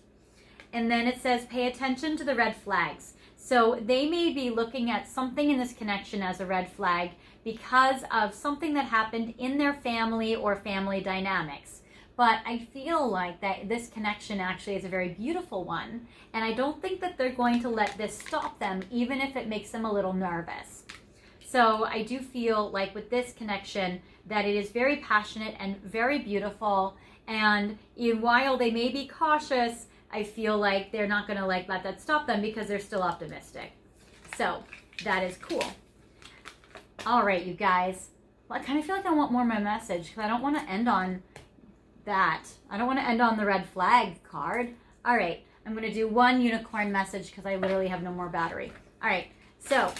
And then it says pay attention to the red flags. So they may be looking at something in this connection as a red flag because of something that happened in their family or family dynamics. But I feel like that this connection actually is a very beautiful one. And I don't think that they're going to let this stop them, even if it makes them a little nervous. So I do feel like with this connection that it is very passionate and very beautiful. And while they may be cautious, I feel like they're not going to like let that stop them because they're still optimistic. So that is cool. All right, you guys. Well, I kind of feel like I want more of my message because I don't want to end on that. I don't want to end on the red flag card. All right, I'm going to do one unicorn message because I literally have no more battery. All right, so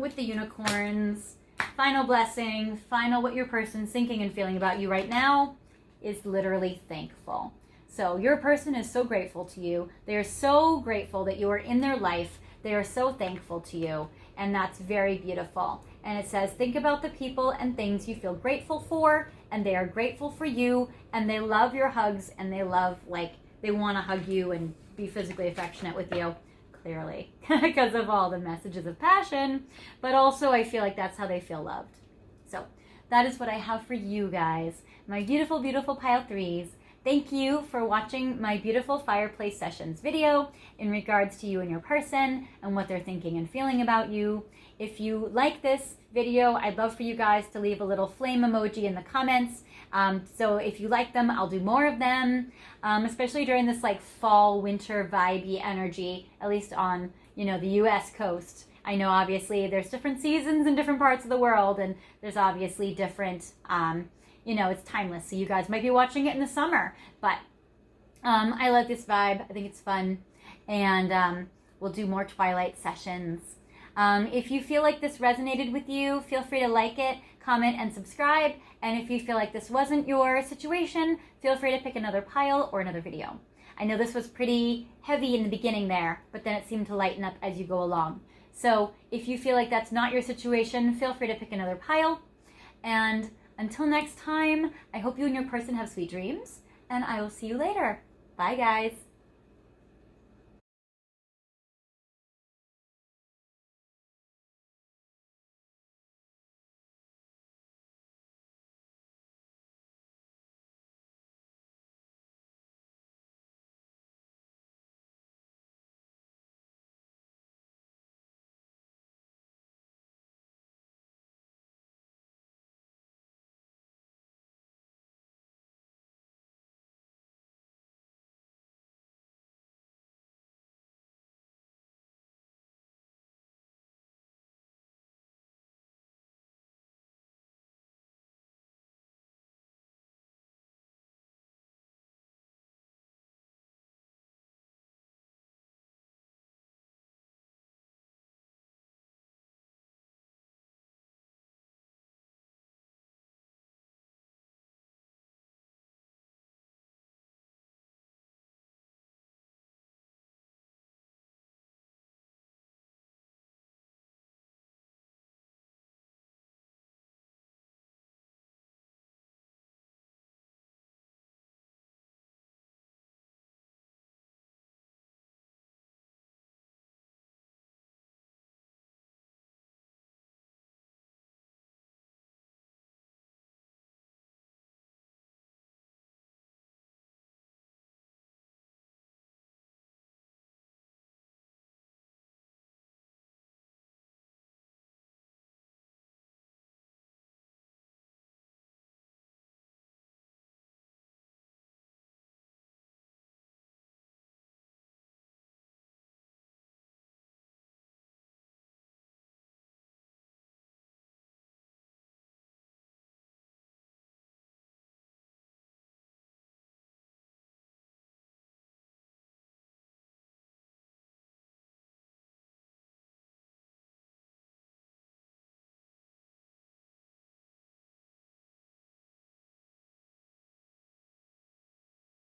with the unicorns, final blessing, final what your person's thinking and feeling about you right now is literally thankful. So your person is so grateful to you. They are so grateful that you are in their life. They are so thankful to you, and that's very beautiful. And it says, think about the people and things you feel grateful for, and they are grateful for you, and they love your hugs, and they love, like, they want to hug you and be physically affectionate with you, clearly, because of all the messages of passion. But also, I feel like that's how they feel loved. So that is what I have for you guys, my beautiful, beautiful pile threes. Thank you for watching my beautiful Fireplace Sessions video in regards to you and your person and what they're thinking and feeling about you. If you like this video, I'd love for you guys to leave a little flame emoji in the comments. So if you like them, I'll do more of them, especially during this like fall, winter vibey energy, at least on, you know, the US coast. I know obviously there's different seasons in different parts of the world, and there's obviously different, you know, it's timeless. So you guys might be watching it in the summer, but I like this vibe. I think it's fun. And we'll do more Twilight sessions. If you feel like this resonated with you, feel free to like it, comment, and subscribe. And if you feel like this wasn't your situation, feel free to pick another pile or another video. I know this was pretty heavy in the beginning there, but then it seemed to lighten up as you go along. So if you feel like that's not your situation, feel free to pick another pile. And until next time, I hope you and your person have sweet dreams, and I will see you later. Bye, guys.